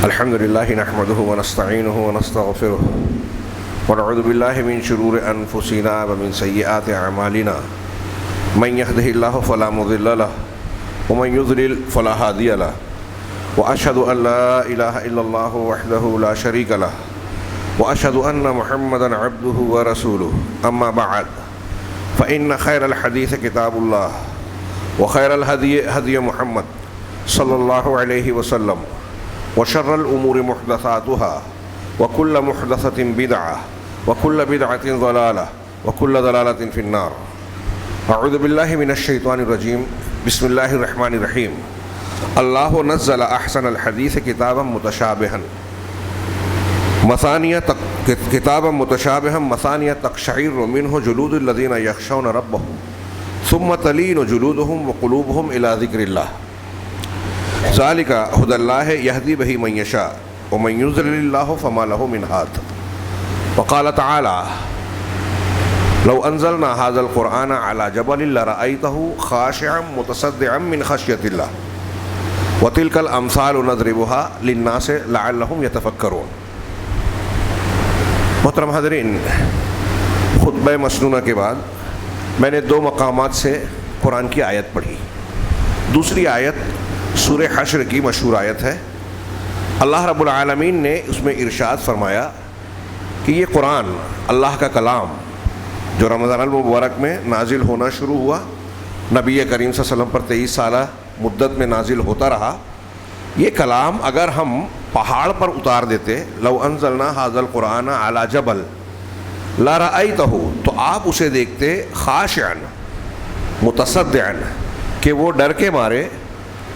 الحمد لله نحمده ونستعينه ونستغفره ونعوذ بالله من شرور أنفسنا ومن سيئات أعمالنا من يهده الله فلا مضل له ومن يضلل فلا هادي له وأشهد أن لا إله إلا الله وحده لا شريك له وأشهد أن محمدا عبده ورسوله أما بعد فإن خير الحديث كتاب الله وخير الهدي هدي محمد صلى الله عليه وسلم وشر الأمور محدثاتها وكل محدثة بدعة وكل بدعة ضلالة وكل ضلالة في النار. أعوذ بالله من الشيطان الرجيم. بسم الله الرحمن الرحيم. الله نزل أحسن الحديث كتابا متشابها مثانية تقشعر منه جلود الذين يخشون ربهم ثم تلين جلودهم وقلوبهم إلى ذكر الله ذلك هدى الله يهدي به من يشاء ومن يضلل الله فما له من هاد. وقال تعالى لو أنزلنا هذا القرآن على جبل لرأيته خاشعا متصدعا من خشية الله وتلك الأمثال نضربها للناس لعلهم يتفكرون. محترم حاضرین، خطبہ مسنونہ کے بعد میں نے دو مقامات سے قرآن کی آیت پڑھی. دوسری آیت سورہ حشر کی مشہور آیت ہے. اللہ رب العالمین نے اس میں ارشاد فرمایا کہ یہ قرآن اللہ کا کلام جو رمضان المبارک میں نازل ہونا شروع ہوا، نبی کریم صلی اللہ علیہ وسلم پر 23 سالہ مدت میں نازل ہوتا رہا، یہ کلام اگر ہم پہاڑ پر اتار دیتے، لو انزلنا ھذا القرآن علی جبل لرأیتہ، تو آپ اسے دیکھتے خاشعا متصدعا، کہ وہ ڈر کے مارے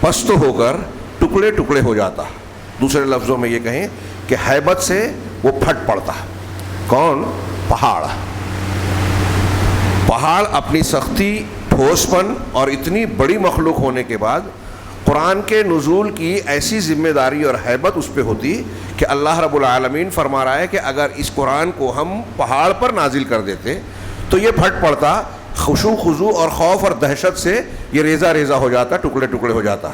پست ہو کر ٹکڑے ٹکڑے ہو جاتا. دوسرے لفظوں میں یہ کہیں کہ ہیبت سے وہ پھٹ پڑتا. کون؟ پہاڑ اپنی سختی، ٹھوس پن اور اتنی بڑی مخلوق ہونے کے بعد قرآن کے نزول کی ایسی ذمہ داری اور ہیبت اس پہ ہوتی کہ اللہ رب العالمین فرما رہا ہے کہ اگر اس قرآن کو ہم پہاڑ پر نازل کر دیتے تو یہ پھٹ پڑتا، خشوع خضوع اور خوف اور دہشت سے یہ ریزہ ریزہ ہو جاتا، ٹکڑے ٹکڑے ہو جاتا.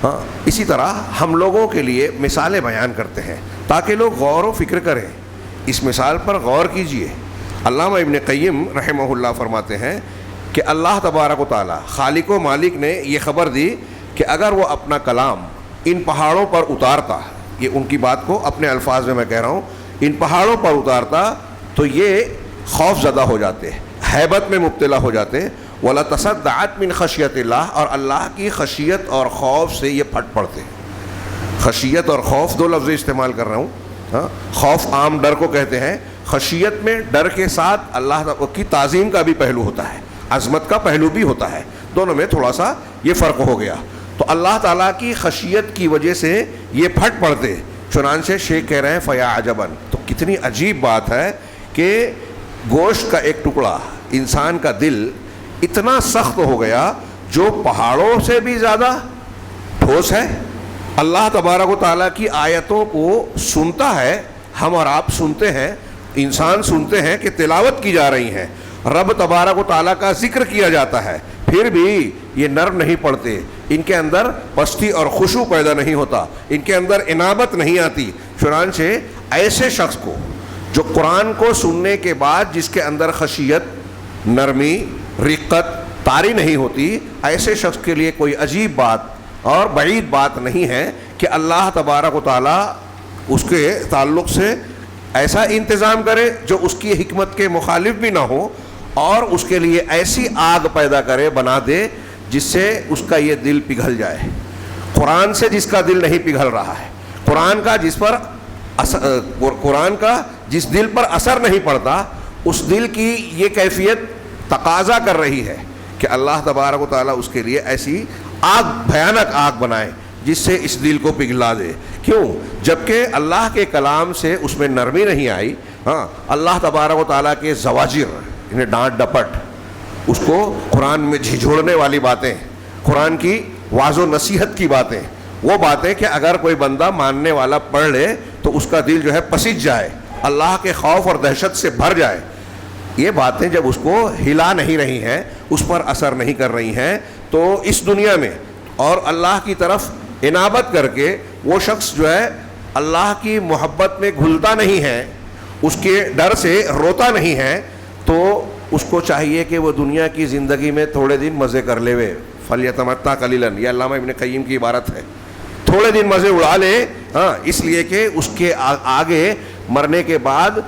ہاں، اسی طرح ہم لوگوں کے لیے مثالیں بیان کرتے ہیں تاکہ لوگ غور و فکر کریں. اس مثال پر غور کیجئے. علامہ ابن قیم رحمہ اللہ فرماتے ہیں کہ اللہ تبارک و تعالی خالق و مالک نے یہ خبر دی کہ اگر وہ اپنا کلام ان پہاڑوں پر اتارتا، یہ ان کی بات کو اپنے الفاظ میں کہہ رہا ہوں، ان پہاڑوں پر اتارتا تو یہ خوف زدہ ہو جاتے، ہیبت میں مبتلا ہو جاتے. وَلَتَصَدَّعَتْ مِنْ خَشْيَةِ اللَّهِ، اور اللہ کی خشیت اور خوف سے یہ پھٹ پڑتے. خشیت اور خوف دو لفظ استعمال کر رہا ہوں. خوف عام ڈر کو کہتے ہیں، خشیت میں ڈر کے ساتھ اللہ کی تعظیم کا بھی پہلو ہوتا ہے، عظمت کا پہلو بھی ہوتا ہے. دونوں میں تھوڑا سا یہ فرق ہو گیا. تو اللہ تعالیٰ کی خشیت کی وجہ سے یہ پھٹ پڑتے. چنانچہ شیخ کہہ رہے ہیں فیا عجباً، تو کتنی عجیب بات ہے کہ گوشت کا ایک ٹکڑا، انسان کا دل اتنا سخت ہو گیا جو پہاڑوں سے بھی زیادہ ٹھوس ہے. اللہ تبارک و تعالیٰ کی آیتوں کو سنتا ہے، ہم اور آپ سنتے ہیں، انسان سنتے ہیں کہ تلاوت کی جا رہی ہیں، رب تبارک و تعالیٰ کا ذکر کیا جاتا ہے، پھر بھی یہ نرم نہیں پڑتے، ان کے اندر پستی اور خشوع پیدا نہیں ہوتا، ان کے اندر انابت نہیں آتی. چنانچہ ایسے شخص کو جو قرآن کو سننے کے بعد جس کے اندر خشیت، نرمی، رقت طاری نہیں ہوتی، ایسے شخص کے لیے کوئی عجیب بات اور بعید بات نہیں ہے کہ اللہ تبارک و تعالیٰ اس کے تعلق سے ایسا انتظام کرے جو اس کی حکمت کے مخالف بھی نہ ہو، اور اس کے لیے ایسی آگ پیدا کرے، بنا دے جس سے اس کا یہ دل پگھل جائے. قرآن سے جس کا دل نہیں پگھل رہا ہے، قرآن کا جس دل پر اثر نہیں پڑتا، اس دل کی یہ کیفیت تقاضا کر رہی ہے کہ اللہ تبارک و تعالیٰ اس کے لیے ایسی آگ، بھیانک آگ بنائے جس سے اس دل کو پگھلا دے. کیوں؟ جبکہ اللہ کے کلام سے اس میں نرمی نہیں آئی. ہاں، اللہ تبارک و تعالیٰ کے زواجر، انہیں ڈانٹ ڈپٹ، اس کو قرآن میں جھنجھوڑنے والی باتیں، قرآن کی واضح و نصیحت کی باتیں، وہ باتیں کہ اگر کوئی بندہ ماننے والا پڑھ لے تو اس کا دل جو ہے پسج جائے، اللہ کے خوف اور دہشت سے بھر جائے. یہ باتیں جب اس کو ہلا نہیں رہی ہیں، اس پر اثر نہیں کر رہی ہیں، تو اس دنیا میں اور اللہ کی طرف انابت کر کے وہ شخص جو ہے اللہ کی محبت میں گھلتا نہیں ہے, اس کے ڈر سے روتا نہیں ہے, تو اس کو چاہیے کہ وہ دنیا کی زندگی میں تھوڑے دن مزے کر لے وے. فلیتمتع قلیلا, یہ علامہ ابن قیم کی عبارت ہے, تھوڑے دن مزے اڑا لے. ہاں, اس لیے کہ اس کے آگے مرنے کے بعد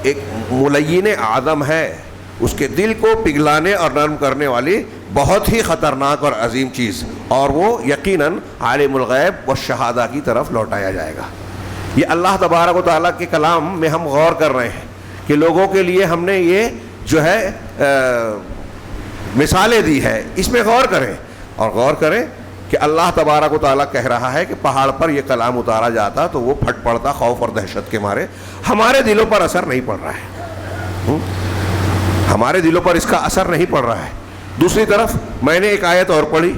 ایک ملین آدم ہے, اس کے دل کو پگھلانے اور نرم کرنے والی بہت ہی خطرناک اور عظیم چیز, اور وہ یقیناً عالم الغیب و شہادہ کی طرف لوٹایا جائے گا. یہ اللہ تبارک و تعالیٰ کے کلام میں ہم غور کر رہے ہیں کہ لوگوں کے لیے ہم نے یہ جو ہے مثالیں دی ہے, اس میں غور کریں, اور غور کریں کہ اللہ تبارک و تعالیٰ کہہ رہا ہے کہ پہاڑ پر یہ کلام اتارا جاتا تو وہ پھٹ پڑتا خوف اور دہشت کے مارے. ہمارے دلوں پر اثر نہیں پڑ رہا ہے, ہمارے دلوں پر اس کا اثر نہیں پڑ رہا ہے. دوسری طرف میں نے ایک آیت اور پڑھی,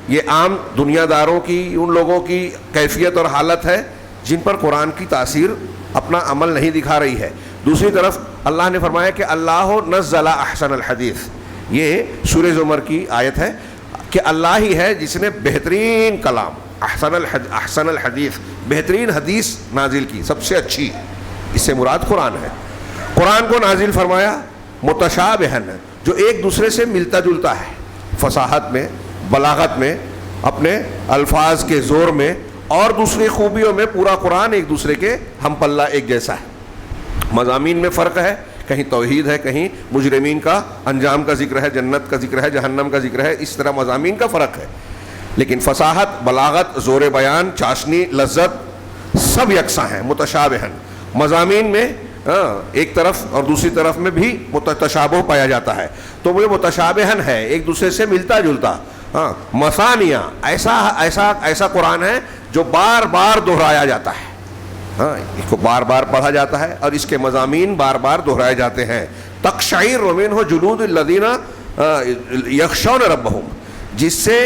یہ عام دنیا داروں کی, ان لوگوں کی کیفیت اور حالت ہے جن پر قرآن کی تاثیر اپنا عمل نہیں دکھا رہی ہے. دوسری طرف اللہ نے فرمایا کہ اللہ نزل احسن الحدیث, یہ سورہ زمر کی آیت ہے کہ اللہ ہی ہے جس نے بہترین کلام, احسن الحدیث, بہترین حدیث نازل کی, سب سے اچھی, اس سے مراد قرآن ہے. قرآن کو نازل فرمایا متشابہن, جو ایک دوسرے سے ملتا جلتا ہے, فصاحت میں, بلاغت میں, اپنے الفاظ کے زور میں اور دوسری خوبیوں میں پورا قرآن ایک دوسرے کے ہم پلہ ایک جیسا ہے. مضامین میں فرق ہے, کہیں توحید ہے, کہیں مجرمین کا انجام کا ذکر ہے, جنت کا ذکر ہے, جہنم کا ذکر ہے, اس طرح مضامین کا فرق ہے, لیکن فصاحت, بلاغت, زور بیان, چاشنی, لذت سب یکساں ہیں. متشابہن, مضامین میں ایک طرف اور دوسری طرف میں بھی تشابہ پایا جاتا ہے, تو وہ متشابہن ہے, ایک دوسرے سے ملتا جلتا. ہاں, مثانیہ, ایسا قرآن ہے جو بار بار دہرایا جاتا ہے, ہاں, اس کو بار بار پڑھا جاتا ہے اور اس کے مضامین بار بار دہرائے جاتے ہیں. تقشعر منہ جلود الذین یخشون ربہم, جس سے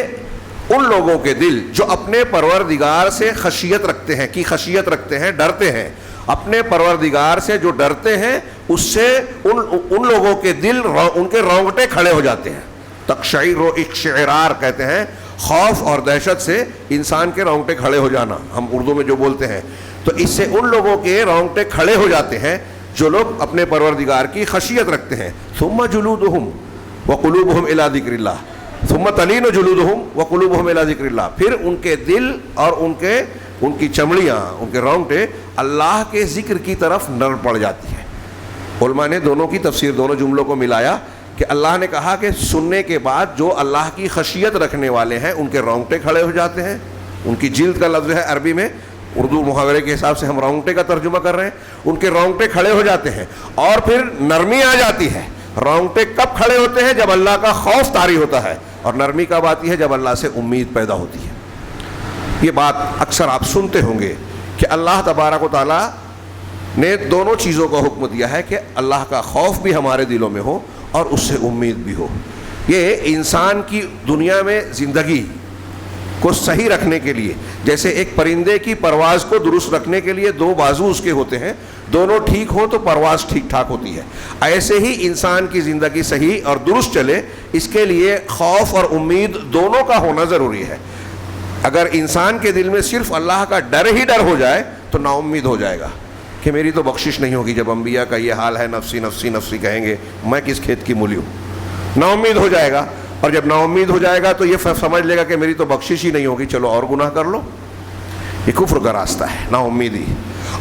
ان لوگوں کے دل جو اپنے پروردگار سے خشیت رکھتے ہیں, کی خشیت رکھتے ہیں, ڈرتے ہیں, اپنے پروردگار سے جو ڈرتے ہیں, اس سے ان لوگوں کے دل, ان کے رونگٹے کھڑے ہو جاتے ہیں. تقشعر و اقشعرار کہتے ہیں خوف اور دہشت سے انسان کے رونگٹے کھڑے ہو جانا, ہم اردو میں جو بولتے ہیں. تو اس سے ان لوگوں کے رونگٹے کھڑے ہو جاتے ہیں جو لوگ اپنے پروردگار کی خشیت رکھتے ہیں. ثم جلودہم وقلوبہم الی ذکر اللہ, ثم تلین جلودہم وقلوبہم الی ذکر اللہ, پھر ان کے دل اور ان کی چمڑیاں, ان کے رونگٹے اللہ کے ذکر کی طرف نرم پڑ جاتی ہے. علماء نے دونوں کی تفسیر, دونوں جملوں کو ملایا کہ اللہ نے کہا کہ سننے کے بعد جو اللہ کی خشیت رکھنے والے ہیں ان کے رونگٹے کھڑے ہو جاتے ہیں. ان کی جلد کا لفظ ہے عربی میں, اردو محاورے کے حساب سے ہم رونگٹے کا ترجمہ کر رہے ہیں, ان کے رونگٹے کھڑے ہو جاتے ہیں اور پھر نرمی آ جاتی ہے. رونگٹے کب کھڑے ہوتے ہیں؟ جب اللہ کا خوف طاری ہوتا ہے, اور نرمی کب آتی ہے؟ جب اللہ سے امید پیدا ہوتی ہے. یہ بات اکثر آپ سنتے ہوں گے کہ اللہ تبارک و تعالیٰ نے دونوں چیزوں کا حکم دیا ہے کہ اللہ کا خوف بھی ہمارے دلوں میں ہو اور اس سے امید بھی ہو. یہ انسان کی دنیا میں زندگی کو صحیح رکھنے کے لیے, جیسے ایک پرندے کی پرواز کو درست رکھنے کے لیے دو بازو اس کے ہوتے ہیں, دونوں ٹھیک ہوں تو پرواز ٹھیک ٹھاک ہوتی ہے. ایسے ہی انسان کی زندگی صحیح اور درست چلے, اس کے لیے خوف اور امید دونوں کا ہونا ضروری ہے. اگر انسان کے دل میں صرف اللہ کا ڈر ہی ڈر ہو جائے تو نا امید ہو جائے گا کہ میری تو بخشش نہیں ہوگی. جب انبیاء کا یہ حال ہے, نفسی نفسی نفسی کہیں گے, میں کس کھیت کی مولی ہوں, نا امید ہو جائے گا. اور جب نا امید ہو جائے گا تو یہ سمجھ لے گا کہ میری تو بخشش ہی نہیں ہوگی, چلو اور گناہ کر لو. یہ کفر کا راستہ ہے, نا امیدی.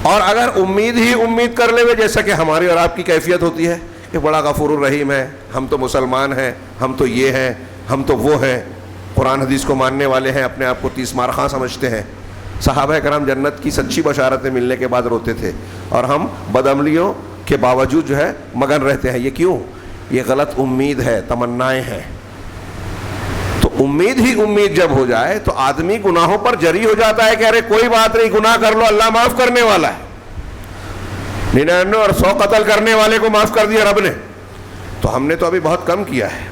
اور اگر امید ہی امید کر لے, جیسا کہ ہماری اور آپ کی کیفیت ہوتی ہے کہ بڑا غفور الرحیم ہے, ہم تو مسلمان ہیں, ہم تو یہ ہیں, ہم تو وہ ہیں, قرآن حدیث کو ماننے والے ہیں, اپنے آپ کو 30 مار خاں سمجھتے ہیں. صحابہ کرام جنت کی سچی بشارتیں ملنے کے بعد روتے تھے, اور ہم بدعملیوں کے باوجود جو ہے مگن رہتے ہیں. یہ کیوں؟ یہ غلط امید ہے, تمنائیں ہیں. تو امید ہی امید جب ہو جائے تو آدمی گناہوں پر جری ہو جاتا ہے کہ ارے کوئی بات نہیں, گناہ کر لو, اللہ معاف کرنے والا ہے. 99 اور 100 قتل کرنے والے کو معاف کر دیا رب نے, تو ہم نے تو ابھی بہت کم کیا ہے.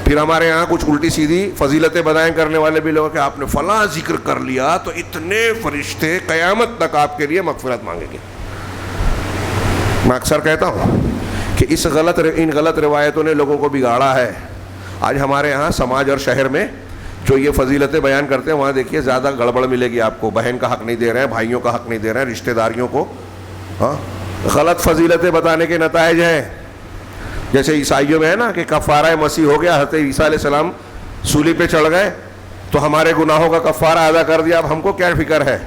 پھر ہمارے یہاں کچھ الٹی سیدھی فضیلتیں بدائیں کرنے والے بھی لوگ کہ آپ نے فلاں ذکر کر لیا تو اتنے فرشتے قیامت تک آپ کے لیے مغفرت مانگیں گے. میں اکثر کہتا ہوں کہ ان غلط روایتوں نے لوگوں کو بگاڑا ہے. آج ہمارے ہاں سماج اور شہر میں جو یہ فضیلتیں بیان کرتے ہیں وہاں دیکھیے زیادہ گڑبڑ ملے گی آپ کو. بہن کا حق نہیں دے رہے ہیں, بھائیوں کا حق نہیں دے رہے ہیں, رشتہ داریوں کو غلط فضیلتیں بتانے کے نتائج ہیں. جیسے عیسائیوں میں ہے نا کہ کفارہ مسیح ہو گیا, حضرت عیسیٰ علیہ السلام سولی پہ چڑھ گئے تو ہمارے گناہوں کا کفارہ ادا کر دیا, اب ہم کو کیا فکر ہے,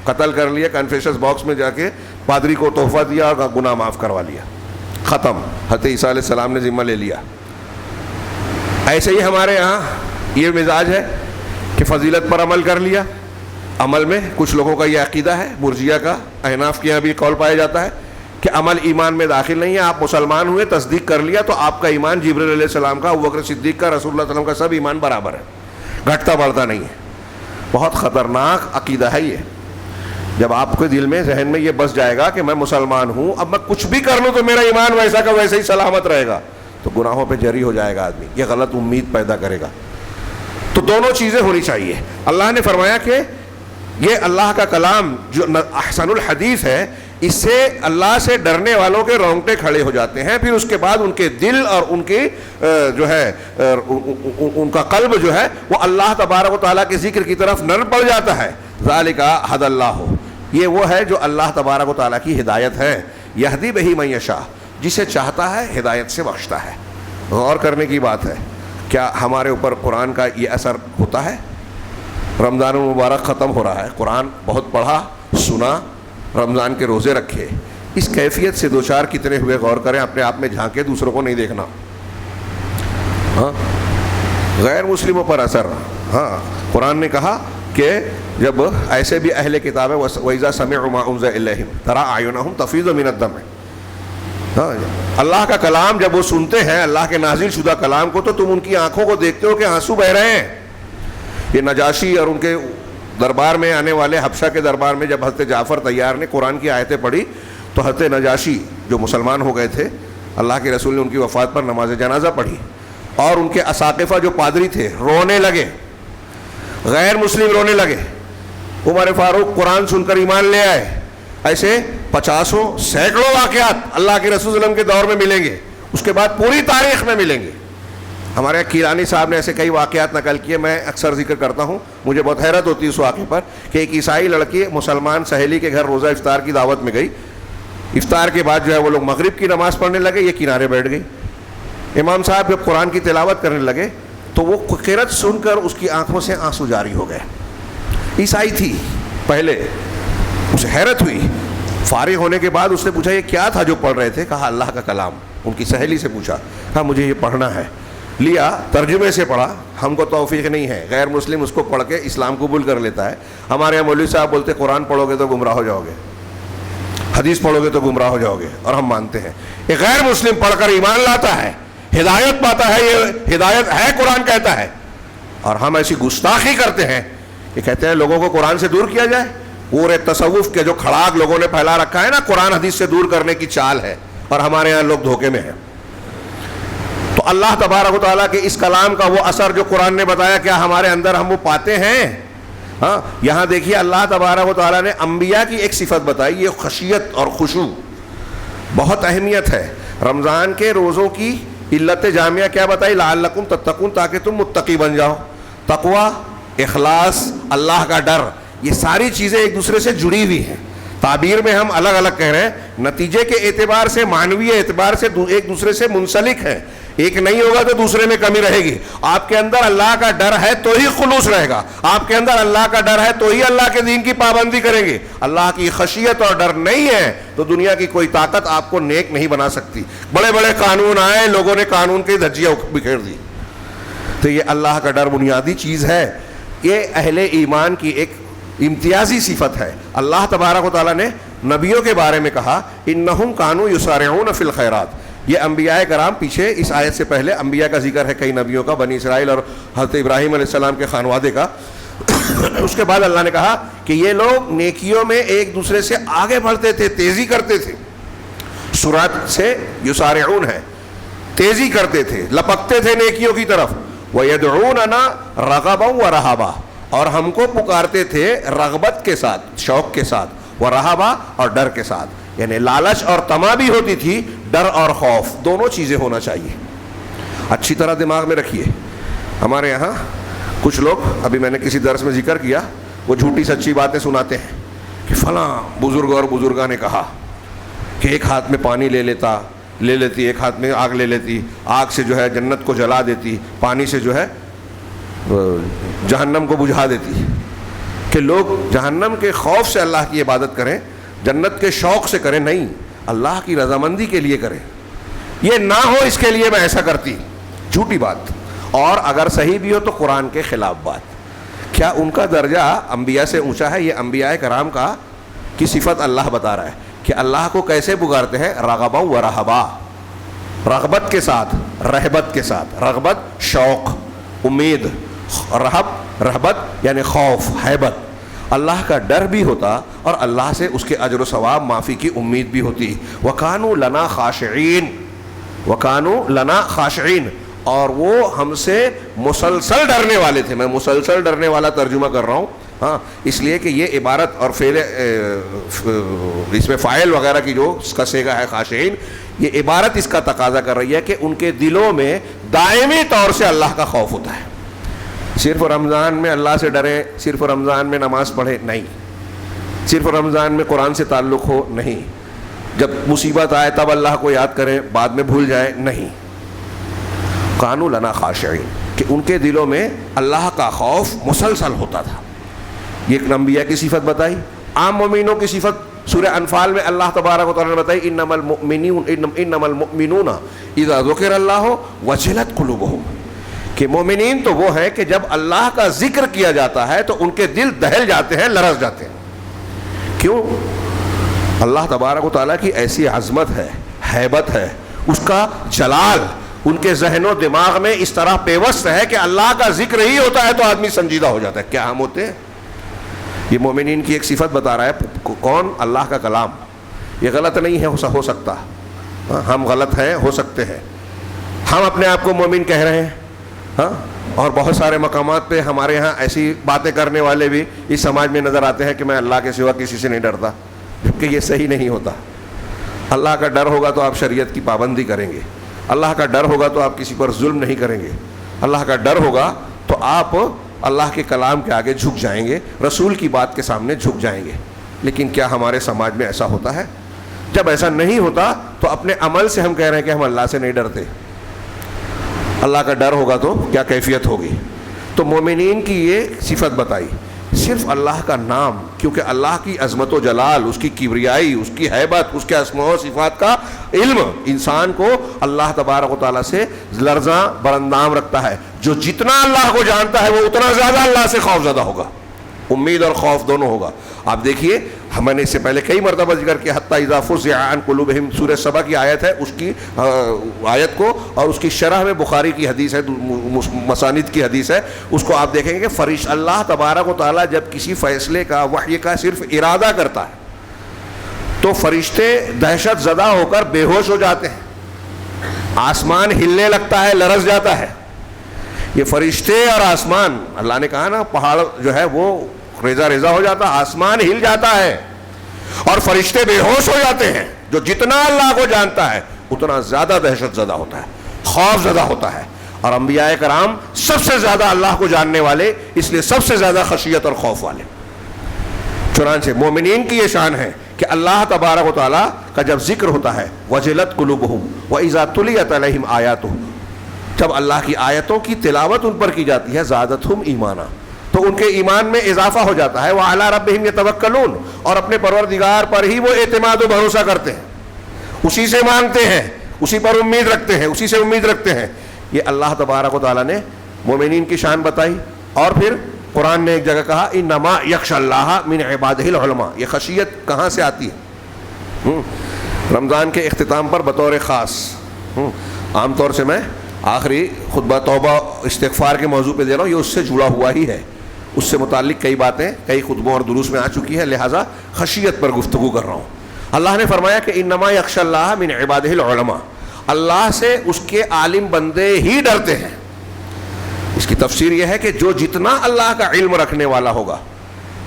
قتل کر لیا, کنفیشنس باکس میں جا کے پادری کو تحفہ دیا اور گناہ معاف کروا لیا, ختم. حضرت عیسیٰ علیہ السلام نے ذمہ لے لیا. ایسے ہی ہمارے یہاں یہ مزاج ہے کہ فضیلت پر عمل کر لیا. عمل میں کچھ لوگوں کا یہ عقیدہ ہے, مرجیہ کا, احناف کے یہاں بھی قول پایا جاتا ہے کہ عمل ایمان میں داخل نہیں ہے. آپ مسلمان ہوئے, تصدیق کر لیا تو آپ کا ایمان جبرائیل علیہ السلام کا, ابوبکر صدیق کا, رسول اللہ صلی اللہ علیہ وسلم کا سب ایمان برابر ہے, گھٹتا بڑھتا نہیں ہے. بہت خطرناک عقیدہ ہے یہ. جب آپ کے دل میں, ذہن میں یہ بس جائے گا کہ میں مسلمان ہوں, اب میں کچھ بھی کر لوں تو میرا ایمان ویسا کا ویسا ہی سلامت رہے گا, تو گناہوں پہ جری ہو جائے گا آدمی, یہ غلط امید پیدا کرے گا. تو دونوں چیزیں ہونی چاہیے. اللہ نے فرمایا کہ یہ اللہ کا کلام جو احسن الحدیث ہے, اس سے اللہ سے ڈرنے والوں کے رونگٹے کھڑے ہو جاتے ہیں, پھر اس کے بعد ان کے دل اور ان کی جو ہے ان کا قلب جو ہے وہ اللہ تبارک و تعالیٰ کے ذکر کی طرف نر پڑ جاتا ہے. ذالک ھدی اللہ, یہ وہ ہے جو اللہ تبارک و تعالیٰ کی ہدایت ہے. یہدی بہ من یشاء, جسے چاہتا ہے ہدایت سے بخشتا ہے. غور کرنے کی بات ہے, کیا ہمارے اوپر قرآن کا یہ اثر ہوتا ہے؟ رمضان المبارک ختم ہو رہا ہے, قرآن بہت پڑھا, سنا, رمضان کے روزے رکھے, اس کیفیت سے دو چار کتنے ہوئے غور کریں, اپنے آپ میں جھانکے, دوسروں کو نہیں دیکھنا. ہاں, غیر مسلموں پر اثر. ہاں, قرآن نے کہا کہ جب ایسے بھی اہل کتاب ہے, وَإِذَا سَمِعُوا مَا أُنزِلَ إِلَيْهِمْ تَرَىٰ أَعْيُنَهُمْ تَفِيضُ مِنَ الدَّمْعِ. ہاں, اللہ کا کلام جب وہ سنتے ہیں, اللہ کے نازل شدہ کلام کو, تو تم ان کی آنکھوں کو دیکھتے ہو کہ آنسو بہ رہے ہیں. یہ نجاشی اور ان کے دربار میں آنے والے, حبشہ کے دربار میں جب حضرت جعفر طیار نے قرآن کی آیتیں پڑھی تو حضرت نجاشی جو مسلمان ہو گئے تھے, اللہ کے رسول نے ان کی وفات پر نماز جنازہ پڑھی, اور ان کے اساقفہ جو پادری تھے رونے لگے, غیر مسلم رونے لگے. عمر فاروق قرآن سن کر ایمان لے آئے. ایسے 50 سینکڑوں واقعات اللہ کے رسول صلی اللہ علیہ وسلم کے دور میں ملیں گے, اس کے بعد پوری تاریخ میں ملیں گے. ہمارے کیلانی صاحب نے ایسے کئی واقعات نقل کیے, میں اکثر ذکر کرتا ہوں. مجھے بہت حیرت ہوتی ہے اس واقعے پر کہ ایک عیسائی لڑکی مسلمان سہیلی کے گھر روزہ افطار کی دعوت میں گئی. افطار کے بعد جو ہے وہ لوگ مغرب کی نماز پڑھنے لگے, یہ کنارے بیٹھ گئی. امام صاحب جب قرآن کی تلاوت کرنے لگے تو وہ قرات سن کر اس کی آنکھوں سے آنسو جاری ہو گئے. عیسائی تھی پہلے, اسے حیرت ہوئی. فارغ ہونے کے بعد اس نے پوچھا یہ کیا تھا جو پڑھ رہے تھے؟ کہا اللہ کا کلام. ان کی سہیلی سے پوچھا, کہا مجھے یہ پڑھنا ہے. لیا, ترجمے سے پڑھا. ہم کو توفیق نہیں ہے, غیر مسلم اس کو پڑھ کے اسلام قبول کر لیتا ہے. ہمارے یہاں مولوی صاحب بولتے قرآن پڑھو گے تو گمراہ ہو جاؤ گے, حدیث پڑھو گے تو گمراہ ہو جاؤ گے, اور ہم مانتے ہیں. ایک غیر مسلم پڑھ کر ایمان لاتا ہے, ہدایت پاتا ہے, یہ ہدایت ہے قرآن کہتا ہے, اور ہم ایسی گستاخی کرتے ہیں کہ کہتے ہیں لوگوں کو قرآن سے دور کیا جائے. پورے تصوف کے جو کھڑاک لوگوں نے پھیلا رکھا ہے نا, قرآن حدیث سے دور کرنے کی چال ہے, اور ہمارے یہاں لوگ دھوکے میں ہیں. تو اللہ تبارک و تعالیٰ کے اس کلام کا وہ اثر جو قرآن نے بتایا, کیا ہمارے اندر ہم وہ پاتے ہیں؟ ہاں, یہاں دیکھیے اللہ تبارک و تعالیٰ نے انبیاء کی ایک صفت بتائی, یہ خشیت اور خشوع بہت اہمیت ہے. رمضان کے روزوں کی علت جامعہ کیا بتائی؟ لعلکم تتقون, تاکہ تم متقی بن جاؤ. تقوی, اخلاص, اللہ کا ڈر, یہ ساری چیزیں ایک دوسرے سے جڑی ہوئی ہیں. تعبیر میں ہم الگ الگ کہہ رہے ہیں, نتیجے کے اعتبار سے, معنوی اعتبار سے ایک دوسرے سے منسلک ہیں. ایک نہیں ہوگا تو دوسرے میں کمی رہے گی. آپ کے اندر اللہ کا ڈر ہے تو ہی خلوص رہے گا, آپ کے اندر اللہ کا ڈر ہے تو ہی اللہ کے دین کی پابندی کریں گے. اللہ کی خشیت اور ڈر نہیں ہے تو دنیا کی کوئی طاقت آپ کو نیک نہیں بنا سکتی. بڑے بڑے قانون آئے, لوگوں نے قانون کی دھجیاں بکھیر دی. تو یہ اللہ کا ڈر بنیادی چیز ہے, یہ اہل ایمان کی ایک امتیازی صفت ہے. اللہ تبارک و تعالیٰ نے نبیوں کے بارے میں کہا انہم کانوا یسارعون فی الخیرات. یہ انبیاء کرام, پیچھے اس آیت سے پہلے انبیاء کا ذکر ہے کئی نبیوں کا, بنی اسرائیل اور حضرت ابراہیم علیہ السلام کے خانوادے کا. اس کے بعد اللہ نے کہا کہ یہ لوگ نیکیوں میں ایک دوسرے سے آگے بڑھتے تھے, تیزی کرتے تھے. سرعت سے یسارعون ہے, تیزی کرتے تھے, لپکتے تھے نیکیوں کی طرف. وَيَدْعُونَنَا رَغَبًا وَرَهَبًا, اور ہم کو پکارتے تھے رغبت کے ساتھ, شوق کے ساتھ, ورہبا, اور ڈر کے ساتھ. یعنی لالچ اور طمع بھی ہوتی تھی, ڈر اور خوف, دونوں چیزیں ہونا چاہیے. اچھی طرح دماغ میں رکھیے, ہمارے یہاں کچھ لوگ ابھی میں نے کسی درس میں ذکر کیا، وہ جھوٹی سچی باتیں سناتے ہیں کہ فلاں بزرگ اور بزرگاں نے کہا کہ ایک ہاتھ میں پانی لے لیتی، ایک ہاتھ میں آگ لے لیتی، آگ سے جو ہے جنت کو جلا دیتی، پانی سے جو ہے جہنم کو بجھا دیتی، کہ لوگ جہنم کے خوف سے اللہ کی عبادت کریں، جنت کے شوق سے کریں، نہیں، اللہ کی رضامندی کے لیے کریں، یہ نہ ہو اس کے لیے میں ایسا کرتی، جھوٹی بات، اور اگر صحیح بھی ہو تو قرآن کے خلاف بات۔ کیا ان کا درجہ انبیاء سے اونچا ہے؟ یہ انبیاء کرام کی صفت اللہ بتا رہا ہے کہ اللہ کو کیسے پکارتے ہیں، رغبا و رہبا، رغبت کے ساتھ، رہبت کے ساتھ، رغبت شوق، امید، رہبت یعنی خوف، ہیبت، اللہ کا ڈر بھی ہوتا اور اللہ سے اس کے اجر و ثواب معافی کی امید بھی ہوتی۔ وَكَانُوا لَنَا خَاشِعِينَ، وَكَانُوا لَنَا خَاشِعِينَ، اور وہ ہم سے مسلسل ڈرنے والے تھے۔ میں مسلسل ڈرنے والا ترجمہ کر رہا ہوں، ہاں، اس لیے کہ یہ عبارت اور فعل اس میں فاعل وغیرہ کی جو اس کا صیغہ ہے خاشعین، یہ عبارت اس کا تقاضا کر رہی ہے کہ ان کے دلوں میں دائمی طور سے اللہ کا خوف ہوتا ہے۔ صرف رمضان میں اللہ سے ڈریں، صرف رمضان میں نماز پڑھیں، نہیں، صرف رمضان میں قرآن سے تعلق ہو، نہیں، جب مصیبت آئے تب اللہ کو یاد کریں، بعد میں بھول جائیں، نہیں۔ کانوا لنا خاشعین، کہ ان کے دلوں میں اللہ کا خوف مسلسل ہوتا تھا۔ یہ ایک انبیاء کی صفت بتائی۔ عام مومنوں کی صفت سورہ انفال میں اللہ تبارک و تعالیٰ نے بتائی، انما المؤمنون اذا ذکر اللہ وجلت قلوبہم، کہ مومنین تو وہ ہیں کہ جب اللہ کا ذکر کیا جاتا ہے تو ان کے دل دہل جاتے ہیں، لرز جاتے ہیں۔ کیوں؟ اللہ تبارک و تعالیٰ کی ایسی عظمت ہے، ہیبت ہے، اس کا جلال ان کے ذہن و دماغ میں اس طرح پیوست ہے کہ اللہ کا ذکر ہی ہوتا ہے تو آدمی سنجیدہ ہو جاتا ہے۔ کیا ہم ہوتے ہیں؟ یہ مومنین کی ایک صفت بتا رہا ہے۔ کون؟ اللہ کا کلام۔ یہ غلط نہیں ہے، ہو سکتا، ہم غلط ہیں، ہو سکتے ہیں، ہم اپنے آپ کو مومن کہہ رہے ہیں، ہاں، اور بہت سارے مقامات پہ ہمارے ہاں ایسی باتیں کرنے والے بھی اس سماج میں نظر آتے ہیں کہ میں اللہ کے سوا کسی سے نہیں ڈرتا، جبکہ یہ صحیح نہیں ہوتا۔ اللہ کا ڈر ہوگا تو آپ شریعت کی پابندی کریں گے، اللہ کا ڈر ہوگا تو آپ کسی پر ظلم نہیں کریں گے، اللہ کا ڈر ہوگا تو آپ اللہ کے کلام کے آگے جھک جائیں گے، رسول کی بات کے سامنے جھک جائیں گے۔ لیکن کیا ہمارے سماج میں ایسا ہوتا ہے؟ جب ایسا نہیں ہوتا تو اپنے عمل سے ہم کہہ رہے ہیں کہ ہم اللہ سے نہیں ڈرتے۔ اللہ کا ڈر ہوگا تو کیا کیفیت ہوگی؟ تو مومنین کی یہ صفت بتائی، صرف اللہ کا نام، کیونکہ اللہ کی عظمت و جلال، اس کی کبریائی، اس کی ہیبت، اس کے اسماء و صفات کا علم انسان کو اللہ تبارک و تعالیٰ سے لرزاں برندام رکھتا ہے۔ جو جتنا اللہ کو جانتا ہے وہ اتنا زیادہ اللہ سے خوف زدہ ہوگا، امید اور خوف دونوں ہوگا۔ آپ دیکھیے، ہم نے اس سے پہلے کئی مرتبہ ذکر کیا، حتی اذا فزع عن قلوبہم، سورہ سبا کی آیت ہے، اس کی آیت کو اور اس کی شرح میں بخاری کی حدیث ہے، مسانید کی حدیث ہے، اس کو آپ دیکھیں گے کہ اللہ تبارک و تعالیٰ جب کسی فیصلے کا، وحی کا صرف ارادہ کرتا ہے تو فرشتے دہشت زدہ ہو کر بے ہوش ہو جاتے ہیں، آسمان ہلنے لگتا ہے، لرز جاتا ہے۔ یہ فرشتے اور آسمان، اللہ نے کہا نا پہاڑ جو ہے وہ ریزہ ریزہ ہو جاتا، آسمان ہل جاتا ہے اور فرشتے بے ہوش ہو جاتے ہیں۔ جو جتنا اللہ کو جانتا ہے اتنا زیادہ دہشت زدہ ہوتا ہے، خوف زدہ ہوتا ہے۔ اور انبیاء کرام سب سے زیادہ اللہ کو جاننے والے، اس لیے سب سے زیادہ خشیت اور خوف والے۔ چنانچہ مومنین کی یہ شان ہے کہ اللہ تبارک و تعالیٰ کا جب ذکر ہوتا ہے، وجلت قلوبہم وَإِذَا تُلِيَتْ عَلَيْهِمْ آیاتُهُ، جب اللہ کی آیتوں کی تلاوت ان پر کی جاتی ہے، زادتہم ایمانا، تو ان کے ایمان میں اضافہ ہو جاتا ہے۔ وَعَلَىٰ رَبِّهِمْ يَتَوَكَّلُونَ، اور اپنے پروردگار پر ہی وہ اعتماد و بھروسہ کرتے ہیں، اسی سے مانگتے ہیں، اسی پر امید رکھتے ہیں، اسی سے امید رکھتے ہیں۔ یہ اللہ تبارک و تعالیٰ نے مومنین کی شان بتائی۔ اور پھر قرآن نے ایک جگہ کہا، انما یخشی اللہ من عبادہ العلماء۔ یہ خشیت کہاں سے آتی ہے؟ رمضان کے اختتام پر بطور خاص، عام طور سے میں آخری خطبہ توبہ استغفار کے موضوع پہ دے رہا ہوں، یہ اس سے جڑا ہوا ہی ہے، اس سے متعلق کئی باتیں کئی خطبوں اور دروس میں آ چکی ہے، لہٰذا خشیت پر گفتگو کر رہا ہوں۔ اللہ نے فرمایا کہ انما یخشی اللہ من عبادہ العلماء، اللہ سے اس کے عالم بندے ہی ڈرتے ہیں۔ اس کی تفسیر یہ ہے کہ جو جتنا اللہ کا علم رکھنے والا ہوگا،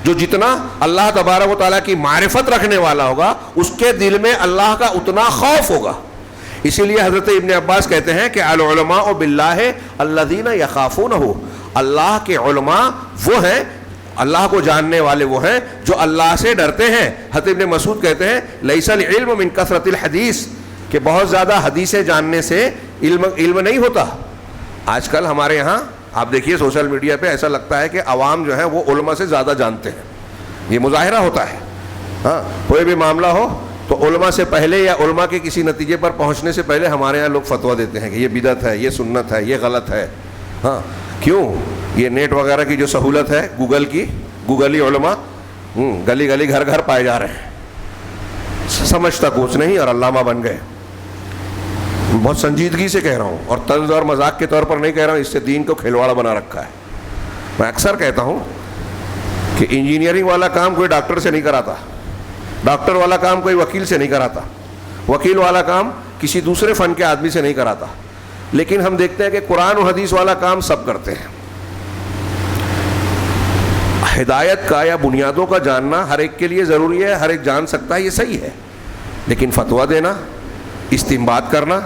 جو جتنا اللہ تبارک و تعالیٰ کی معرفت رکھنے والا ہوگا، اس کے دل میں اللہ کا اتنا خوف ہوگا۔ اسی لیے حضرت ابن عباس کہتے ہیں کہ العلماء باللہ الذین یخافونہ، اللہ کے علماء وہ ہیں، اللہ کو جاننے والے وہ ہیں جو اللہ سے ڈرتے ہیں۔ حضرت ابن مسعود کہتے ہیں لیس العلم من کثرت الحدیث، کہ بہت زیادہ حدیثیں جاننے سے علم نہیں ہوتا۔ آج کل ہمارے یہاں آپ دیکھیے سوشل میڈیا پہ ایسا لگتا ہے کہ عوام جو ہے وہ علماء سے زیادہ جانتے ہیں، یہ مظاہرہ ہوتا ہے۔ ہاں، کوئی بھی معاملہ ہو تو علماء سے پہلے یا علماء کے کسی نتیجے پر پہنچنے سے پہلے ہمارے یہاں لوگ فتویٰ دیتے ہیں کہ یہ بدعت ہے، یہ سنت ہے، یہ غلط ہے۔ ہاں، کیوں؟ یہ نیٹ وغیرہ کی جو سہولت ہے، گوگل کی، گوگلی علماء گلی گلی گھر گھر پائے جا رہے ہیں، سمجھتا کچھ نہیں اور علامہ بن گئے۔ بہت سنجیدگی سے کہہ رہا ہوں اور طنز اور مذاق کے طور پر نہیں کہہ رہا ہوں، اس سے دین کو کھلواڑا بنا رکھا ہے۔ میں اکثر کہتا ہوں کہ انجینئرنگ والا کام کوئی ڈاکٹر سے نہیں کراتا، ڈاکٹر والا کام کوئی وکیل سے نہیں کراتا، وکیل والا کام کسی دوسرے فن کے آدمی سے نہیں کراتا، لیکن ہم دیکھتے ہیں کہ قرآن و حدیث والا کام سب کرتے ہیں۔ ہدایت کا یا بنیادوں کا جاننا ہر ایک کے لیے ضروری ہے، ہر ایک جان سکتا ہے، یہ صحیح ہے، لیکن فتویٰ دینا، استنباط کرنا،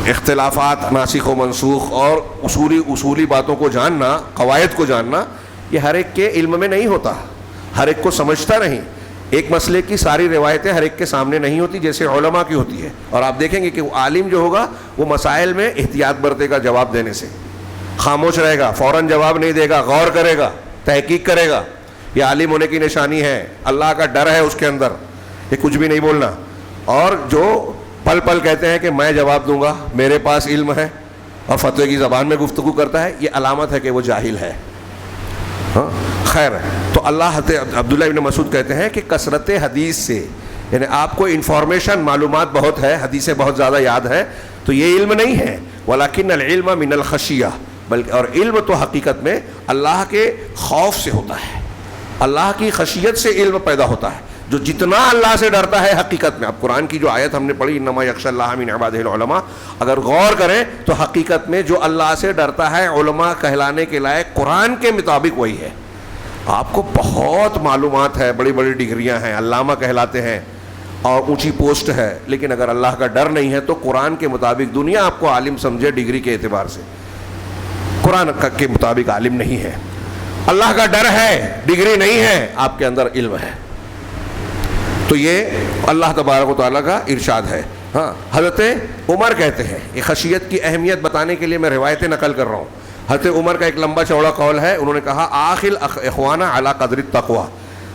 اختلافات ناسخ و منسوخ اور اصولی باتوں کو جاننا، قواعد کو جاننا، یہ ہر ایک کے علم میں نہیں ہوتا، ہر ایک کو سمجھتا نہیں۔ ایک مسئلے کی ساری روایتیں ہر ایک کے سامنے نہیں ہوتی جیسے علماء کی ہوتی ہے، اور آپ دیکھیں گے کہ وہ عالم جو ہوگا وہ مسائل میں احتیاط برتے گا، جواب دینے سے خاموش رہے گا، فوراً جواب نہیں دے گا، غور کرے گا، تحقیق کرے گا۔ یہ عالم ہونے کی نشانی ہے، اللہ کا ڈر ہے اس کے اندر، یہ کچھ بھی نہیں بولنا۔ اور جو پل پل کہتے ہیں کہ میں جواب دوں گا، میرے پاس علم ہے، اور فتوی کی زبان میں گفتگو کرتا ہے، یہ علامت ہے کہ وہ جاہل ہے۔ ہاں، خیر، تو اللہ عبداللہ ابن مسعود کہتے ہیں کہ کثرت حدیث سے، یعنی آپ کو انفارمیشن، معلومات بہت ہے، حدیثیں بہت زیادہ یاد ہے، تو یہ علم نہیں ہے، ولیکن العلم من الخشیہ، بلکہ اور علم تو حقیقت میں اللہ کے خوف سے ہوتا ہے، اللہ کی خشیت سے علم پیدا ہوتا ہے۔ جو جتنا اللہ سے ڈرتا ہے حقیقت میں، اب قرآن کی جو آیت ہم نے پڑھی انما یخشی اللہ من عبادہ العلماء، اگر غور کریں تو حقیقت میں جو اللہ سے ڈرتا ہے علماء کہلانے کے لائق قرآن کے مطابق وہی ہے۔ آپ کو بہت معلومات ہے، بڑی بڑی ڈگریاں ہیں، علامہ کہلاتے ہیں اور اونچی پوسٹ ہے، لیکن اگر اللہ کا ڈر نہیں ہے تو قرآن کے مطابق دنیا آپ کو عالم سمجھے ڈگری کے اعتبار سے، قرآن کے مطابق عالم نہیں ہے۔ اللہ کا ڈر ہے، ڈگری نہیں ہے، آپ کے اندر علم ہے۔ تو یہ اللہ تبارک و تعالیٰ کا ارشاد ہے۔ ہاں، حضرت عمر کہتے ہیں، یہ خشیت کی اہمیت بتانے کے لیے میں روایتیں نقل کر رہا ہوں۔ حضرت عمر کا ایک لمبا چوڑا قول ہے، انہوں نے کہا آخل اخوانا علی قدر التقوی،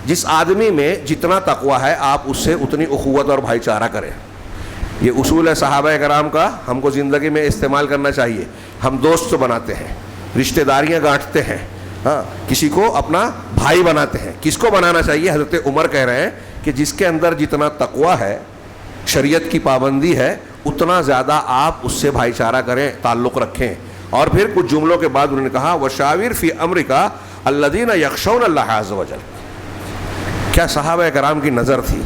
جس آدمی میں جتنا تقوی ہے آپ اس سے اتنی اخوت اور بھائی چارہ کریں۔ یہ اصول ہے صحابہ کرام کا، ہم کو زندگی میں استعمال کرنا چاہیے۔ ہم دوست بناتے ہیں، رشتہ داریاں گانٹتے ہیں، ہاں، کسی کو اپنا بھائی بناتے ہیں۔ کس کو بنانا چاہیے؟ حضرت عمر کہہ رہے ہیں کہ جس کے اندر جتنا تقوی ہے، شریعت کی پابندی ہے، اتنا زیادہ آپ اس سے بھائی چارہ کریں، تعلق رکھیں۔ اور پھر کچھ جملوں کے بعد انہوں نے کہا وشاور فی امرک الذین یخشون اللہ عز وجل۔ کیا صحابہ کرام کی نظر تھی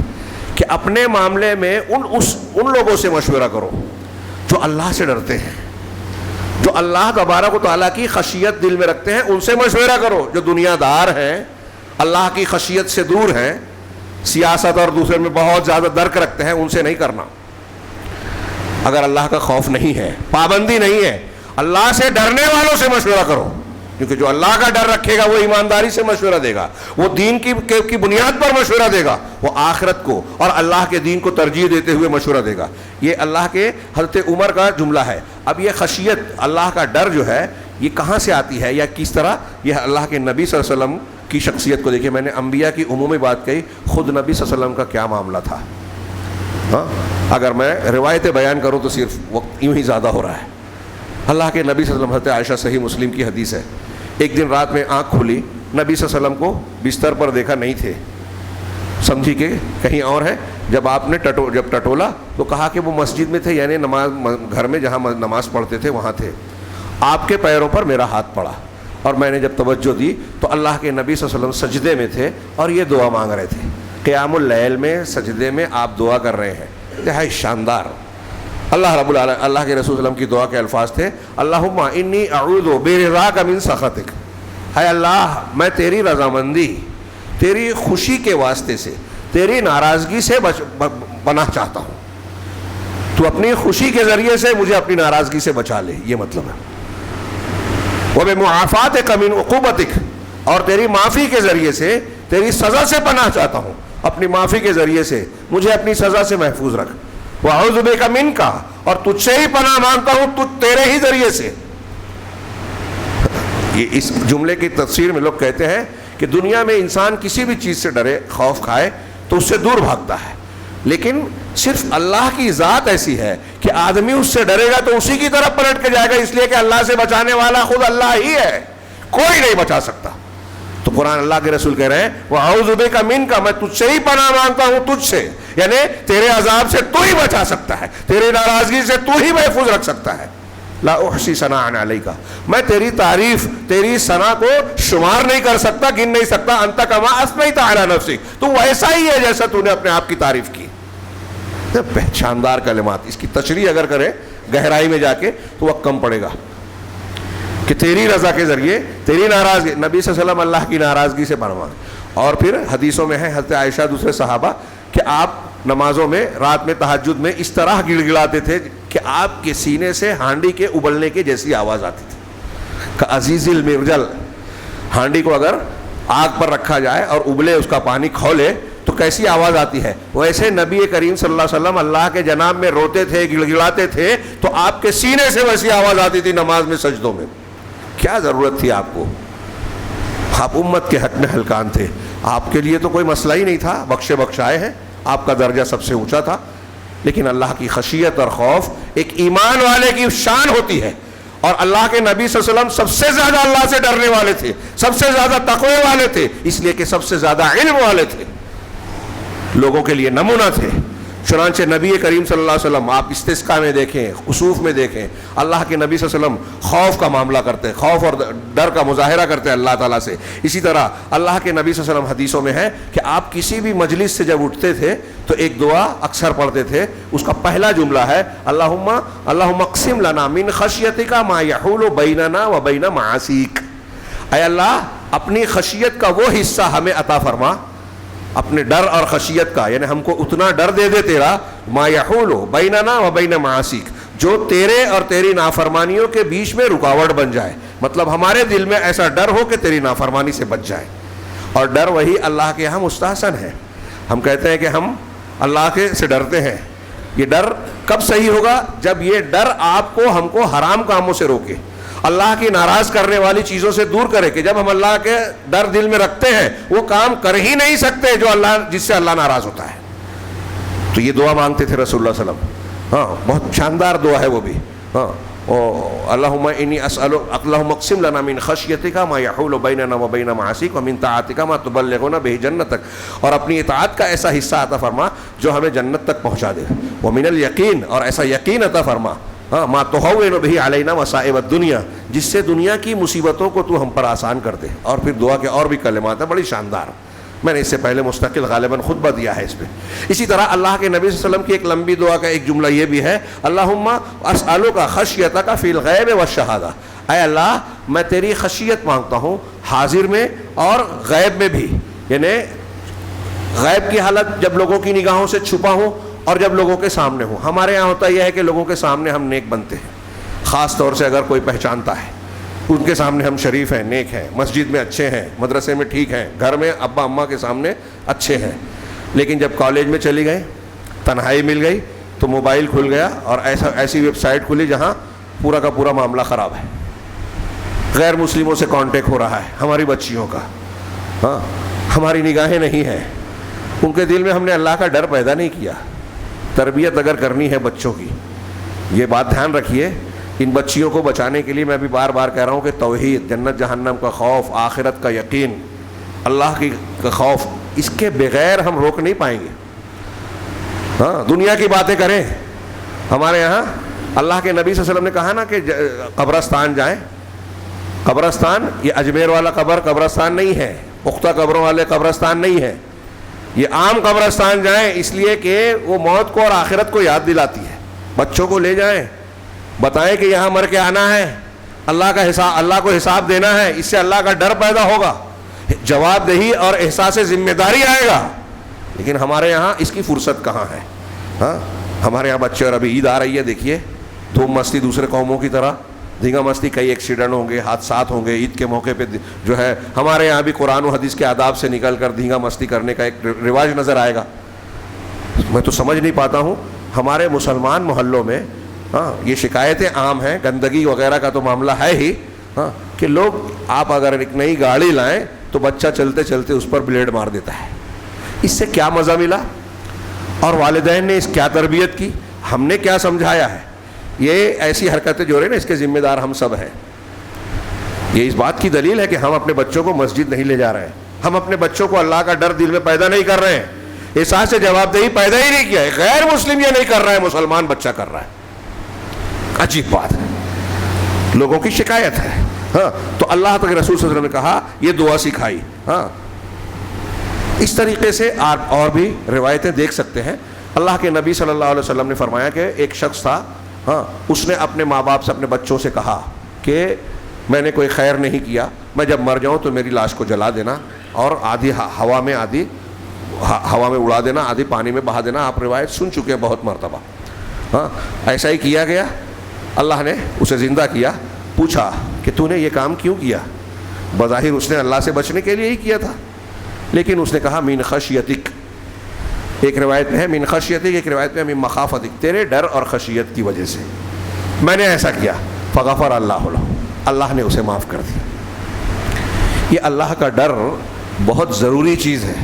کہ اپنے معاملے میں ان لوگوں سے مشورہ کرو جو اللہ سے ڈرتے ہیں، جو اللہ تبارک و تعالیٰ کی خشیت دل میں رکھتے ہیں، ان سے مشورہ کرو۔ جو دنیا دار ہیں، اللہ کی خشیت سے دور ہیں، سیاست اور دوسرے میں بہت زیادہ درک رکھتے ہیں، ان سے نہیں کرنا۔ اگر اللہ کا خوف نہیں ہے، پابندی نہیں ہے، اللہ سے ڈرنے والوں سے مشورہ کرو، کیونکہ جو اللہ کا ڈر رکھے گا وہ ایمانداری سے مشورہ دے گا، وہ دین کی بنیاد پر مشورہ دے گا، وہ آخرت کو اور اللہ کے دین کو ترجیح دیتے ہوئے مشورہ دے گا۔ یہ اللہ کے حضرت عمر کا جملہ ہے۔ اب یہ خشیت، اللہ کا ڈر جو ہے، یہ کہاں سے آتی ہے یا کس طرح؟ یہ اللہ کے نبی صلی اللہ علیہ وسلم کی شخصیت کو دیکھیں۔ میں نے انبیاء کی عمومی بات کہی، خود نبی صلی اللہ علیہ وسلم کا کیا معاملہ تھا۔ ہاں، اگر میں روایتیں بیان کروں تو صرف وقت یوں ہی زیادہ ہو رہا ہے۔ اللہ کے نبی صلی اللہ علیہ وسلم، حضرت عائشہ صحیح مسلم کی حدیث ہے، ایک دن رات میں آنکھ کھلی، نبی صلی اللہ علیہ وسلم کو بستر پر دیکھا نہیں تھے، سمجھی کہ کہیں اور ہے۔ جب آپ نے جب ٹٹولا تو کہا کہ وہ مسجد میں تھے، یعنی نماز گھر میں جہاں نماز پڑھتے تھے وہاں تھے۔ آپ کے پیروں پر میرا ہاتھ پڑا اور میں نے جب توجہ دی تو اللہ کے نبی صلی اللہ علیہ وسلم سجدے میں تھے اور یہ دعا مانگ رہے تھے۔ قیام اللیل میں سجدے میں آپ دعا کر رہے ہیں، انتہائی شاندار۔ اللہ رب العالمین، اللہ کے رسول صلی اللہ علیہ وسلم کی دعا کے الفاظ تھے، اللہم انی اعوذ برضاک من سخطک، اے اللہ میں تیری رضامندی، تیری خوشی کے واسطے سے، تیری ناراضگی سے پناہ چاہتا ہوں، تو اپنی خوشی کے ذریعے سے مجھے اپنی ناراضگی سے بچا لے۔ یہ مطلب ہے وَبِمُعَافَاتِكَ مِنْ عُقُوبَتِكَ، اور تیری معافی کے ذریعے سے تیری سزا سے پناہ چاہتا ہوں، اپنی معافی کے ذریعے سے مجھے اپنی سزا سے محفوظ رکھ. وَأَعُوذُ بِكَ مِنْكَ، اور تجھ سے ہی پناہ مانگتا ہوں، تجھ تیرے ہی ذریعے سے. یہ اس جملے کی تفسیر میں لوگ کہتے ہیں کہ دنیا میں انسان کسی بھی چیز سے ڈرے، خوف کھائے تو اس سے دور بھاگتا ہے، لیکن صرف اللہ کی ذات ایسی ہے کہ آدمی اس سے ڈرے گا تو اسی کی طرف پلٹ کے جائے گا، اس لیے کہ اللہ سے بچانے والا خود اللہ ہی ہے، کوئی نہیں بچا سکتا. تو قرآن اللہ کے رسول کہہ رہے ہیں وَأَعُوذُ بِكَ مِنْكَ، میں تجھ سے ہی پناہ مانگتا ہوں، تجھ سے، یعنی تیرے عذاب سے تو ہی بچا سکتا ہے، تیری ناراضگی سے تو ہی محفوظ رکھ سکتا ہے. لا احصی ثناء علیک، میں تیری تعریف، تیری ثنا کو شمار نہیں کر سکتا، گن نہیں سکتا. انت کما اثنیت علی نفسک، تو ویسا ہی ہے جیسا تو نے اپنے آپ کی تعریف کی. شاندار کلمات. اس کی تشریح اگر کرے گہرائی میں جا کے تو وقت کم پڑے گا کہ تیری رضا کے ذریعے تیری ناراضگی، نبی صلی اللہ علیہ وسلم اللہ کی ناراضگی سے پرواہ. اور پھر حدیثوں میں ہے حضرت عائشہ دوسرے صحابہ کہ آپ نمازوں میں رات میں تہجد میں اس طرح گڑ گڑاتے تھے کہ آپ کے سینے سے ہانڈی کے ابلنے کے جیسی آواز آتی تھی. کعزیز المرجل، ہانڈی کو اگر آگ پر رکھا جائے اور ابلے، اس کا پانی کھولے تو کیسی آواز آتی ہے، ویسے نبی کریم صلی اللہ علیہ وسلم اللہ کے جناب میں روتے تھے، گڑ گڑاتے تھے تو آپ کے سینے سے ویسی آواز آتی تھی نماز میں، سجدوں میں. کیا ضرورت تھی آپ کو؟ آپ امت کے حق میں ہلکان تھے، آپ کے لیے تو کوئی مسئلہ ہی نہیں تھا، بخشے بخشائے ہیں، آپ کا درجہ سب سے اونچا تھا. لیکن اللہ کی خشیت اور خوف ایک ایمان والے کی شان ہوتی ہے، اور اللہ کے نبی صلی اللہ علیہ وسلم سب سے زیادہ اللہ سے ڈرنے والے تھے، سب سے زیادہ تقوی والے تھے، اس لیے کہ سب سے زیادہ علم والے تھے، لوگوں کے لیے نمونہ تھے. چنانچہ نبی کریم صلی اللہ علیہ وسلم آپ استسقاء میں دیکھیں، خسوف میں دیکھیں، اللہ کے نبی صلی اللہ علیہ وسلم خوف کا معاملہ کرتے، خوف اور ڈر کا مظاہرہ کرتے اللہ تعالیٰ سے. اسی طرح اللہ کے نبی صلی اللہ علیہ وسلم حدیثوں میں ہے کہ آپ کسی بھی مجلس سے جب اٹھتے تھے تو ایک دعا اکثر پڑھتے تھے، اس کا پہلا جملہ ہے اللہم اقسم لنا من خشیتک ما یحول بیننا و بین معاصیک. اے اللہ اپنی خشیت کا وہ حصہ ہمیں عطا فرما، اپنے ڈر اور خشیت کا، یعنی ہم کو اتنا ڈر دے دے تیرا، ما یحول بیننا و بین معاصیک، جو تیرے اور تیری نافرمانیوں کے بیچ میں رکاوٹ بن جائے. مطلب ہمارے دل میں ایسا ڈر ہو کہ تیری نافرمانی سے بچ جائے. اور ڈر وہی اللہ کے یہاں مستحسن ہے. ہم کہتے ہیں کہ ہم اللہ کے سے ڈرتے ہیں، یہ ڈر کب صحیح ہوگا؟ جب یہ ڈر آپ کو، ہم کو حرام کاموں سے روکے، اللہ کی ناراض کرنے والی چیزوں سے دور کرے. کہ جب ہم اللہ کے ڈر دل میں رکھتے ہیں وہ کام کر ہی نہیں سکتے جو اللہ، جس سے اللہ ناراض ہوتا ہے. تو یہ دعا مانگتے تھے رسول اللہ صلی اللہ علیہ وسلم. ہاں، بہت شاندار دعا ہے وہ بھی. ہاں، اللہم انی اسألک، اللہم اقسم لنا من خشیتک ما یحول بیننا و بین معاصیک ومن طاعتک ما تبلغنا بہ جنتک، اور اپنی اطاعت کا ایسا حصہ عطا فرما جو ہمیں جنت تک پہنچا دے. ومن الیقین، اور ایسا یقین عطا فرما، ہاں، ما تہون بہ علینا مصائب الدنیا، جس سے دنیا کی مصیبتوں کو تو ہم پر آسان کر دے. اور پھر دعا کے اور بھی کلمات ہیں بڑی شاندار، میں نے اس سے پہلے مستقل غالباً خطبہ دیا ہے اس پہ. اسی طرح اللہ کے نبی صلی اللہ علیہ وسلم کی ایک لمبی دعا کا ایک جملہ یہ بھی ہے اللہم اسألک خشیتک فی الغیب والشہادہ. اے اللہ میں تیری خشیت مانگتا ہوں حاضر میں اور غیب میں بھی، یعنی غیب کی حالت جب لوگوں کی نگاہوں سے چھپا ہوں اور جب لوگوں کے سامنے ہوں. ہمارے یہاں ہوتا یہ ہے کہ لوگوں کے سامنے ہم نیک بنتے ہیں، خاص طور سے اگر کوئی پہچانتا ہے، ان کے سامنے ہم شریف ہیں، نیک ہیں، مسجد میں اچھے ہیں، مدرسے میں ٹھیک ہیں، گھر میں ابا اماں کے سامنے اچھے ہیں. لیکن جب کالج میں چلی گئے، تنہائی مل گئی تو موبائل کھل گیا اور ایسی ویب سائٹ کھلی جہاں پورا کا پورا معاملہ خراب ہے. غیر مسلموں سے کانٹیکٹ ہو رہا ہے، ہماری بچیوں کا. ہاں، ہماری نگاہیں نہیں ہیں، ان کے دل میں ہم نے اللہ کا ڈر پیدا نہیں کیا. تربیت اگر کرنی ہے بچوں کی، یہ بات دھیان رکھیے، ان بچیوں کو بچانے کے لیے میں بھی بار بار کہہ رہا ہوں کہ توحید، جنت جہنم کا خوف، آخرت کا یقین، اللہ کی کا خوف، اس کے بغیر ہم روک نہیں پائیں گے. ہاں، دنیا کی باتیں کریں. ہمارے یہاں اللہ کے نبی صلی اللہ علیہ وسلم نے کہا نا کہ قبرستان جائیں. قبرستان یہ اجمیر والا قبرستان نہیں ہے، پختہ قبروں والے قبرستان نہیں ہے، یہ عام قبرستان جائیں، اس لیے کہ وہ موت کو اور آخرت کو یاد دلاتی ہے. بچوں کو لے جائیں، بتائیں کہ یہاں مر کے آنا ہے، اللہ کا حساب، اللہ کو حساب دینا ہے. اس سے اللہ کا ڈر پیدا ہوگا، جواب دہی اور احساس ذمہ داری آئے گا. لیکن ہمارے یہاں اس کی فرصت کہاں ہے؟ ہاں، ہمارے یہاں بچے، اور ابھی عید آ رہی ہے، دیکھیے دھوم مستی دوسرے قوموں کی طرح. دھینگا مستی کئی ایکسیڈنٹ ہوں گے, حادثات ہوں گے. عید کے موقع پہ جو ہے ہمارے یہاں بھی قرآن و حدیث کے آداب سے نکل کر دھینگا مستی کرنے کا ایک رواج نظر آئے گا. میں تو سمجھ نہیں پاتا ہوں, ہمارے مسلمان محلوں میں ہاں یہ شکایتیں عام ہیں, گندگی وغیرہ کا تو معاملہ ہے ہی, ہاں کہ لوگ آپ اگر ایک نئی گاڑی لائیں تو بچہ چلتے چلتے اس پر بلیڈ مار دیتا ہے. اس سے کیا مزہ ملا؟ اور والدین نے اس کیا تربیت کی, ہم نے کیا سمجھایا ہے؟ یہ ایسی حرکتیں جو رہے نا اس کے ذمہ دار ہم سب ہیں. یہ اس بات کی دلیل ہے کہ ہم اپنے بچوں کو مسجد نہیں لے جا رہے ہیں, ہم اپنے بچوں کو اللہ کا ڈر دل میں پیدا نہیں کر رہے ہیں, احساس جواب دہی پیدا ہی نہیں کیا ہے. غیر مسلم یہ نہیں کر رہا ہے, مسلمان بچہ کر رہا ہے. عجیب بات ہے, لوگوں کی شکایت ہے. ہاں تو اللہ کے رسول صلی اللہ علیہ وسلم نے کہا, یہ دعا سکھائی. ہاں اس طریقے سے آپ اور بھی روایتیں دیکھ سکتے ہیں. اللہ کے نبی صلی اللہ علیہ وسلم نے فرمایا کہ ایک شخص تھا, ہاں اس نے اپنے ماں باپ سے, اپنے بچوں سے کہا کہ میں نے کوئی خیر نہیں کیا, میں جب مر جاؤں تو میری لاش کو جلا دینا اور آدھی ہوا میں اڑا دینا, آدھی پانی میں بہا دینا. آپ روایت سن چکے ہیں بہت مرتبہ. ہاں ایسا ہی کیا گیا. اللہ نے اسے زندہ کیا. پوچھا کہ تو نے یہ کام کیوں کیا؟ بظاہر اس نے اللہ سے بچنے کے لیے ہی کیا تھا, لیکن اس نے کہا من خشیتک. ایک روایت میں ہے من خشیتک, ایک روایت میں من مخافتک, تیرے ڈر اور خشیت کی وجہ سے میں نے ایسا کیا. فغفر اللہ له, اللہ نے اسے معاف کر دیا. یہ اللہ کا ڈر بہت ضروری چیز ہے.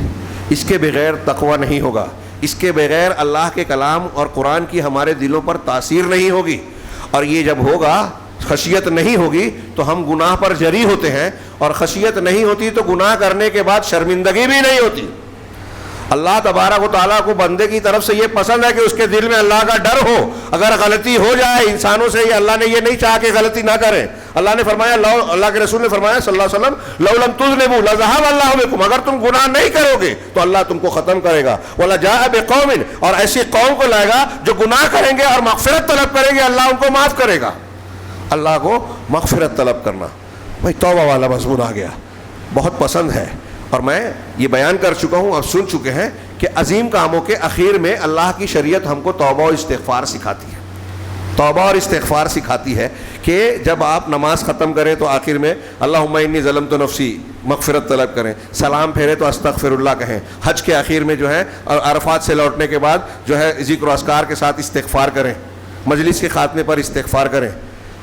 اس کے بغیر تقوی نہیں ہوگا, اس کے بغیر اللہ کے کلام اور قرآن کی ہمارے دلوں پر تاثیر نہیں ہوگی. اور یہ جب ہوگا, خشیت نہیں ہوگی تو ہم گناہ پر جری ہوتے ہیں, اور خشیت نہیں ہوتی تو گناہ کرنے کے بعد شرمندگی بھی نہیں ہوتی. اللہ تبارک و تعالیٰ کو بندے کی طرف سے یہ پسند ہے کہ اس کے دل میں اللہ کا ڈر ہو. اگر غلطی ہو جائے انسانوں سے, یہ اللہ نے یہ نہیں چاہا کہ غلطی نہ کریں. اللہ نے فرمایا, اللہ کے رسول نے فرمایا صلی اللہ علیہ وسلم, لو لم تذنبوا لذهب اللہ بکم, اگر تم گناہ نہیں کرو گے تو اللہ تم کو ختم کرے گا. وَلَجَاءَ بِقَوْمٍ, اور ایسی قوم کو لائے گا جو گناہ کریں گے اور مغفرت طلب کریں گے, اللہ ان کو معاف کرے گا. اللہ کو مغفرت طلب کرنا, بھائی توبہ والا مضمون آ گیا, بہت پسند ہے. اور میں یہ بیان کر چکا ہوں, اب سن چکے ہیں کہ عظیم کاموں کے اخیر میں اللہ کی شریعت ہم کو توبہ اور استغفار سکھاتی ہے. توبہ اور استغفار سکھاتی ہے کہ جب آپ نماز ختم کریں تو آخر میں اللہم انی ظلمت نفسی, مغفرت طلب کریں. سلام پھیرے تو استغفر اللہ کہیں. حج کے آخر میں جو ہے عرفات سے لوٹنے کے بعد جو ہے ذکر و اذکار کے ساتھ استغفار کریں. مجلس کے خاتمے پر استغفار کریں.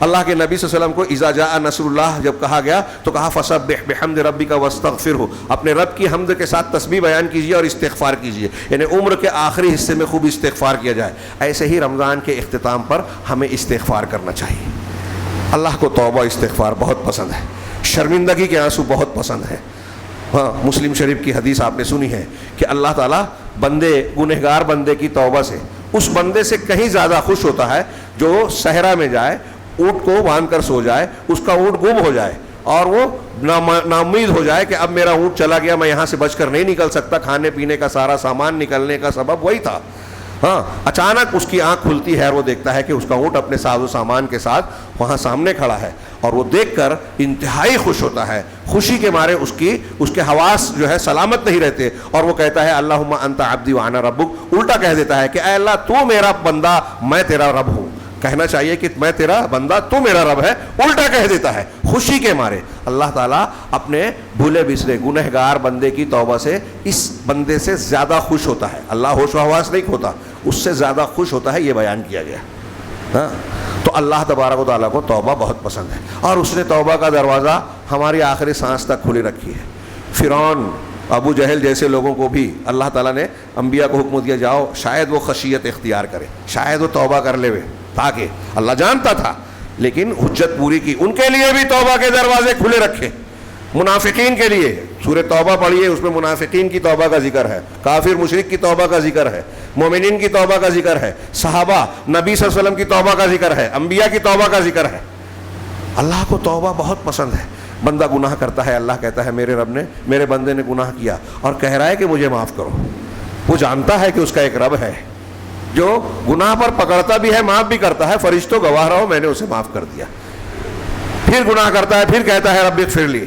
اللہ کے نبی صلی اللہ علیہ وسلم کو اذا جاء نصر اللہ جب کہا گیا تو کہا فسبح بحمد ربک واستغفرہ, اپنے رب کی حمد کے ساتھ تسبیح بیان کیجیے اور استغفار کیجیے. یعنی عمر کے آخری حصے میں خوب استغفار کیا جائے. ایسے ہی رمضان کے اختتام پر ہمیں استغفار کرنا چاہیے. اللہ کو توبہ استغفار بہت پسند ہے, شرمندگی کے آنسو بہت پسند ہے. ہاں مسلم شریف کی حدیث آپ نے سنی ہے کہ اللہ تعالیٰ بندے, گنہگار بندے کی توبہ سے اس بندے سے کہیں زیادہ خوش ہوتا ہے جو صحرا میں جائے, اونٹ کو باندھ کر سو جائے, اس کا اونٹ گم ہو جائے اور وہ ناامید ہو جائے کہ اب میرا اونٹ چلا گیا, میں یہاں سے بچ کر نہیں نکل سکتا. کھانے پینے کا سارا سامان نکلنے کا سبب وہی تھا. ہاں اچانک اس کی آنکھ کھلتی ہے اور وہ دیکھتا ہے کہ اس کا اونٹ اپنے ساز و سامان کے ساتھ وہاں سامنے کھڑا ہے, اور وہ دیکھ کر انتہائی خوش ہوتا ہے. خوشی کے مارے اس کے حواس جو ہے سلامت نہیں رہتے, اور وہ کہتا ہے اللہم انت عبدی وانا ربک. الٹا کہہ دیتا ہے کہ اے اللہ تو میرا بندہ, میں تیرا رب ہوں. کہنا چاہیے کہ میں تیرا بندہ, تو میرا رب ہے, الٹا کہہ دیتا ہے خوشی کے مارے. اللہ تعالیٰ اپنے بھولے بسرے گنہگار بندے کی توبہ سے اس بندے سے زیادہ خوش ہوتا ہے. اللہ ہوش و حواس نہیں کھوتا, اس سے زیادہ خوش ہوتا ہے. یہ بیان کیا گیا. ہاں تو اللہ تبارک و تعالیٰ کو توبہ بہت پسند ہے, اور اس نے توبہ کا دروازہ ہماری آخری سانس تک کھلی رکھی ہے. فرعون, ابو جہل جیسے لوگوں کو بھی اللہ تعالیٰ نے انبیاء کو حکم دیا, جاؤ شاید وہ خشیت اختیار کرے, شاید وہ توبہ کر لے. تاکہ اللہ جانتا تھا, لیکن حجت پوری کی. ان کے لیے بھی توبہ کے دروازے کھلے رکھے. منافقین کے لیے سورہ توبہ پڑھیے, اس میں منافقین کی توبہ کا ذکر ہے, کافر مشرک کی توبہ کا ذکر ہے, مومنین کی توبہ کا ذکر ہے, صحابہ نبی صلی اللہ علیہ وسلم کی توبہ کا ذکر ہے, انبیاء کی توبہ کا ذکر ہے. اللہ کو توبہ بہت پسند ہے. بندہ گناہ کرتا ہے, اللہ کہتا ہے میرے رب نے, میرے بندے نے گناہ کیا اور کہہ رہا ہے کہ مجھے معاف کرو. وہ جانتا ہے کہ اس کا ایک رب ہے جو گناہ پر پکڑتا بھی ہے, معاف بھی کرتا ہے. فرشتوں گواہ رہو میں نے اسے معاف کر دیا. پھر گناہ کرتا ہے, پھر کہتا ہے رب اغفر لی.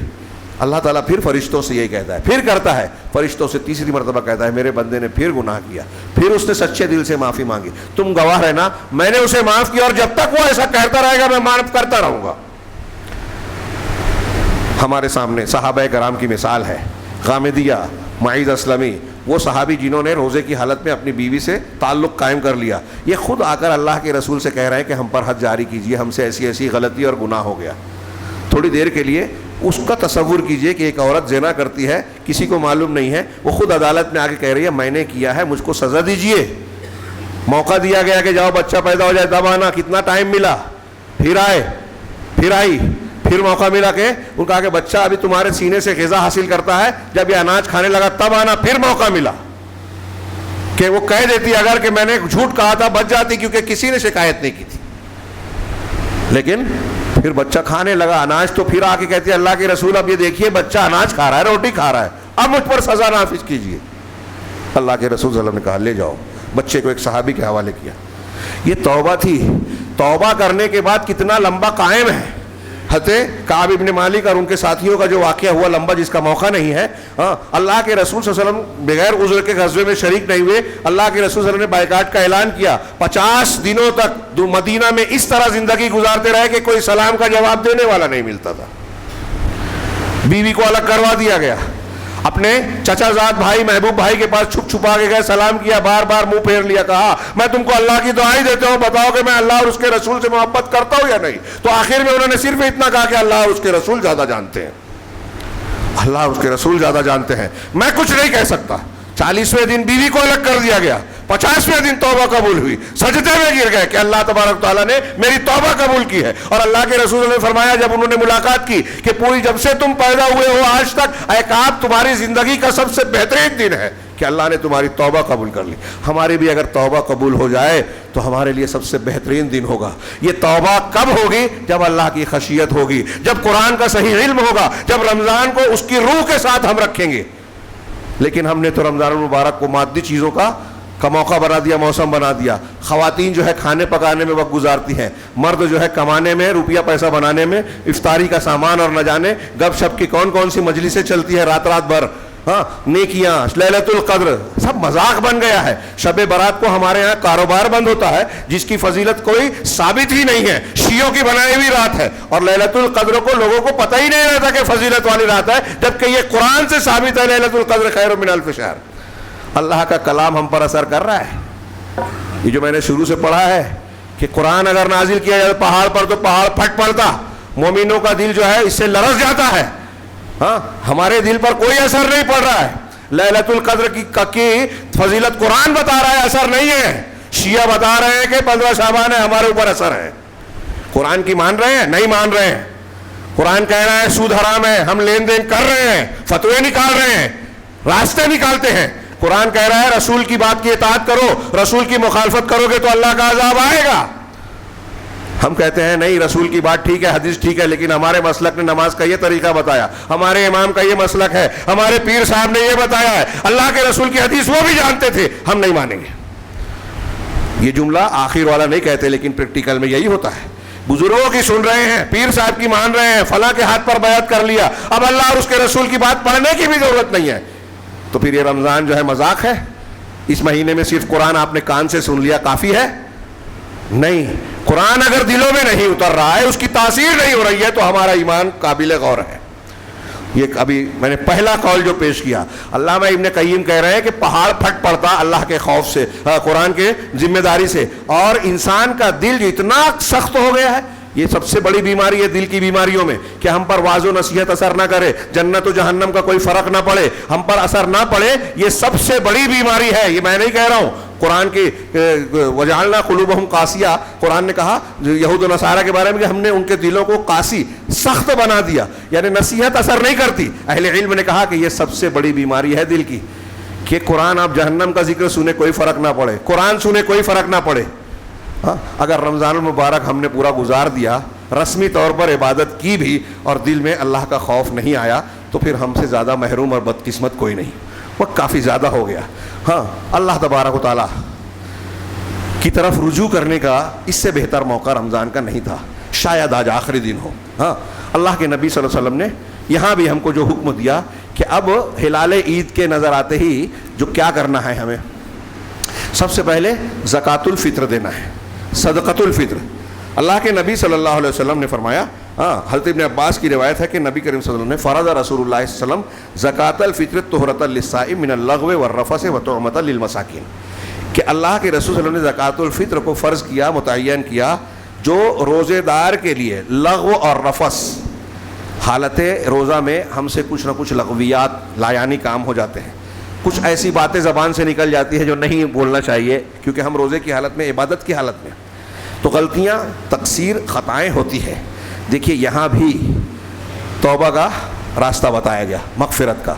اللہ تعالیٰ پھر فرشتوں سے یہی کہتا ہے, پھر کرتا ہے, فرشتوں سے تیسری مرتبہ کہتا ہے میرے بندے نے پھر گناہ کیا, پھر اس نے سچے دل سے معافی مانگی. تم گواہ رہنا میں نے اسے معاف کیا, اور جب تک وہ ایسا کہتا رہے گا میں معاف کرتا رہوں گا. ہمارے سامنے صحابہ کرام کی مثال ہے. غامدیہ، معیذ اسلمی، وہ صحابی جنہوں نے روزے کی حالت میں اپنی بیوی سے تعلق قائم کر لیا، یہ خود آ کر اللہ کے رسول سے کہہ رہے ہیں کہ ہم پر حد جاری کیجئے، ہم سے ایسی ایسی غلطی اور گناہ ہو گیا. تھوڑی دیر کے لیے اس کا تصور کیجئے کہ ایک عورت زنا کرتی ہے، کسی کو معلوم نہیں ہے، وہ خود عدالت میں آ کے کہہ رہی ہے میں نے کیا ہے، مجھ کو سزا دیجئے. موقع دیا گیا کہ جاؤ بچہ پیدا ہو جائے تب آنا. کتنا ٹائم ملا، پھر آئے، پھر آئی، پھر موقع ملا کہ ان کہا کہ بچہ ابھی تمہارے سینے سے غذا حاصل کرتا ہے، جب یہ اناج کھانے لگا تب آنا. پھر موقع ملا کہ وہ کہہ دیتی اگر کہ میں نے جھوٹ کہا تھا، بچ جاتی کیونکہ کسی نے شکایت نہیں کی تھی. لیکن پھر بچہ کھانے لگا اناج، تو پھر آ کے کہتی ہے اللہ کے رسول اب یہ دیکھیے بچہ اناج کھا رہا ہے، روٹی کھا رہا ہے، اب مجھ پر سزا نافذ کیجیے. اللہ کے رسول صلی اللہ علیہ وسلم نے کہا لے جاؤ. بچے کو ایک صحابی کے حوالے کیا. یہ توبہ تھی. توبہ کرنے کے بعد کتنا لمبا قائم ہے. حضرت کعب ابن مالک اور ان کے ساتھیوں کا جو واقعہ ہوا لمبا، جس کا موقع نہیں ہے، اللہ کے رسول صلی اللہ علیہ وسلم بغیر عذر کے غزوے میں شریک نہیں ہوئے. اللہ کے رسول صلی اللہ علیہ وسلم نے بائیکاٹ کا اعلان کیا. 50 دنوں تک مدینہ میں اس طرح زندگی گزارتے رہے کہ کوئی سلام کا جواب دینے والا نہیں ملتا تھا. بیوی کو الگ کروا دیا گیا. اپنے چچا زاد بھائی محبوب بھائی کے پاس چھپ چھپا کے گئے، سلام کیا، بار بار منہ پھیر لیا، کہا میں تم کو اللہ کی دعائی دیتا ہوں، بتاؤ کہ میں اللہ اور اس کے رسول سے محبت کرتا ہوں یا نہیں. تو آخر میں انہوں نے صرف اتنا کہا کہ اللہ اور اس کے رسول زیادہ جانتے ہیں، اللہ اور اس کے رسول زیادہ جانتے ہیں، میں کچھ نہیں کہہ سکتا. 40ویں دن بیوی کو الگ کر دیا گیا. 50ویں دن توبہ قبول ہوئی. سجدے میں گر گئے کہ اللہ تبارک تعالیٰ نے میری توبہ قبول کی ہے. اور اللہ کے رسول نے فرمایا جب انہوں نے ملاقات کی کہ پوری جب سے تم پیدا ہوئے ہو آج تک ایک آپ تمہاری زندگی کا سب سے بہترین دن ہے کہ اللہ نے تمہاری توبہ قبول کر لی. ہماری بھی اگر توبہ قبول ہو جائے تو ہمارے لیے سب سے بہترین دن ہوگا. یہ توبہ کب ہوگی؟ جب اللہ کی خشیت ہوگی، جب قرآن کا صحیح علم ہوگا، جب رمضان کو اس کی روح کے ساتھ ہم رکھیں گے. لیکن ہم نے تو رمضان المبارک کو مادی چیزوں کا موقع بنا دیا، موسم بنا دیا. خواتین جو ہے کھانے پکانے میں وقت گزارتی ہیں، مرد جو ہے کمانے میں، روپیہ پیسہ بنانے میں، افطاری کا سامان اور نہ جانے گپ شپ کی کون کون سی مجلسیں چلتی ہیں رات رات بھر. نیکیاں، لیلۃ القدر، سب مذاق بن گیا ہے. شب برات کو ہمارے ہاں کاروبار بند ہوتا ہے جس کی فضیلت کوئی ثابت ہی نہیں ہے، شیعوں کی بنائی ہوئی رات ہے. اور لیلۃ القدر کو لوگوں کو پتہ ہی نہیں رہتا کہ فضیلت والی رات ہے، جبکہ یہ قرآن سے ثابت ہے لیلۃ القدر خیر من الف شہر. اللہ کا کلام ہم پر اثر کر رہا ہے. یہ جو میں نے شروع سے پڑھا ہے کہ قرآن اگر نازل کیا جائے پہاڑ پر تو پہاڑ پھٹ پڑتا، مومنوں کا دل جو ہے اس سے لرز جاتا ہے. ہمارے دل پر کوئی اثر نہیں پڑ رہا ہے. لیلۃ القدر کی فضیلت قرآن بتا رہا ہے، اثر نہیں ہے. شیعہ بتا رہے ہیں کہ 15 شعبان ہے، ہمارے اوپر اثر ہے. قرآن کی مان رہے ہیں؟ نہیں مان رہے ہیں. قرآن کہہ رہا ہے سود حرام ہے، ہم لین دین کر رہے ہیں، فتوے نکال رہے ہیں، راستے نکالتے ہیں. قرآن کہہ رہا ہے رسول کی بات کی اطاعت کرو، رسول کی مخالفت کرو گے تو اللہ کا عذاب آئے گا. ہم کہتے ہیں نہیں رسول کی بات ٹھیک ہے، حدیث ٹھیک ہے، لیکن ہمارے مسلک نے نماز کا یہ طریقہ بتایا، ہمارے امام کا یہ مسلک ہے، ہمارے پیر صاحب نے یہ بتایا ہے، اللہ کے رسول کی حدیث وہ بھی جانتے تھے، ہم نہیں مانیں گے. یہ جملہ آخر والا نہیں کہتے، لیکن پریکٹیکل میں یہی ہوتا ہے. بزرگوں کی سن رہے ہیں، پیر صاحب کی مان رہے ہیں، فلاں کے ہاتھ پر بیعت کر لیا، اب اللہ اور اس کے رسول کی بات پڑھنے کی بھی ضرورت نہیں ہے. تو پھر یہ رمضان جو ہے مذاق ہے؟ اس مہینے میں صرف قرآن آپ نے کان سے سن لیا کافی ہے؟ نہیں. قرآن اگر دلوں میں نہیں اتر رہا ہے، اس کی تاثیر نہیں ہو رہی ہے، تو ہمارا ایمان قابل غور ہے. یہ ابھی میں نے پہلا قول جو پیش کیا، علامہ ابن قیم کہہ رہے ہیں کہ پہاڑ پھٹ پڑتا اللہ کے خوف سے، قرآن کے ذمہ داری سے. اور انسان کا دل جو اتنا سخت ہو گیا ہے، یہ سب سے بڑی بیماری ہے دل کی بیماریوں میں، کہ ہم پر واعظ و نصیحت اثر نہ کرے، جنت و جہنم کا کوئی فرق نہ پڑے، ہم پر اثر نہ پڑے. یہ سب سے بڑی بیماری ہے. یہ میں نہیں کہہ رہا ہوں، قرآن کی وجعلنا قلوبہم قاسیہ، قرآن نے کہا یہود و نصارہ کے بارے میں کہ ہم نے ان کے دلوں کو قاسی، سخت بنا دیا، یعنی نصیحت اثر نہیں کرتی. اہل علم نے کہا کہ یہ سب سے بڑی بیماری ہے دل کی، کہ قرآن آپ جہنم کا ذکر سنے کوئی فرق نہ پڑے، قرآن سنے کوئی فرق نہ پڑے. اگر رمضان المبارک ہم نے پورا گزار دیا، رسمی طور پر عبادت کی بھی، اور دل میں اللہ کا خوف نہیں آیا، تو پھر ہم سے زیادہ محروم اور بدقسمت کوئی نہیں. وقت کافی زیادہ ہو گیا. اللہ تبارک و تعالیٰ کی طرف رجوع کرنے کا اس سے بہتر موقع رمضان کا نہیں تھا. شاید آج آخری دن ہو. اللہ کے نبی صلی اللہ علیہ وسلم نے یہاں بھی ہم کو جو حکم دیا کہ اب ہلال عید کے نظر آتے ہی جو کیا کرنا ہے، ہمیں سب سے پہلے زکوٰۃ الفطر دینا ہے، صدقۃ الفطر. اللہ کے نبی صلی اللہ علیہ وسلم نے فرمایا حضرت ابن عباس کی روایت ہے کہ نبی کریم صلی اللہ علیہ وسلم نے فرض رسول اللہ صلی اللہ علیہ وسلم زکوٰۃ الفطر طہرۃ للصائم من اللغو والرفث وطعمۃ للمساکین، کہ اللہ کے رسول صلی اللہ علیہ وسلم نے زکوٰۃ الفطر کو فرض کیا، متعین کیا، جو روزے دار کے لیے لغو اور رفث، حالت روزہ میں ہم سے کچھ نہ کچھ لغویات لایانی کام ہو جاتے ہیں، کچھ ایسی باتیں زبان سے نکل جاتی ہے جو نہیں بولنا چاہیے کیونکہ ہم روزے کی حالت میں، عبادت کی حالت میں، تو غلطیاں، تقصیر، خطائیں ہوتی ہے۔ دیکھیے یہاں بھی توبہ کا راستہ بتایا گیا، مغفرت کا۔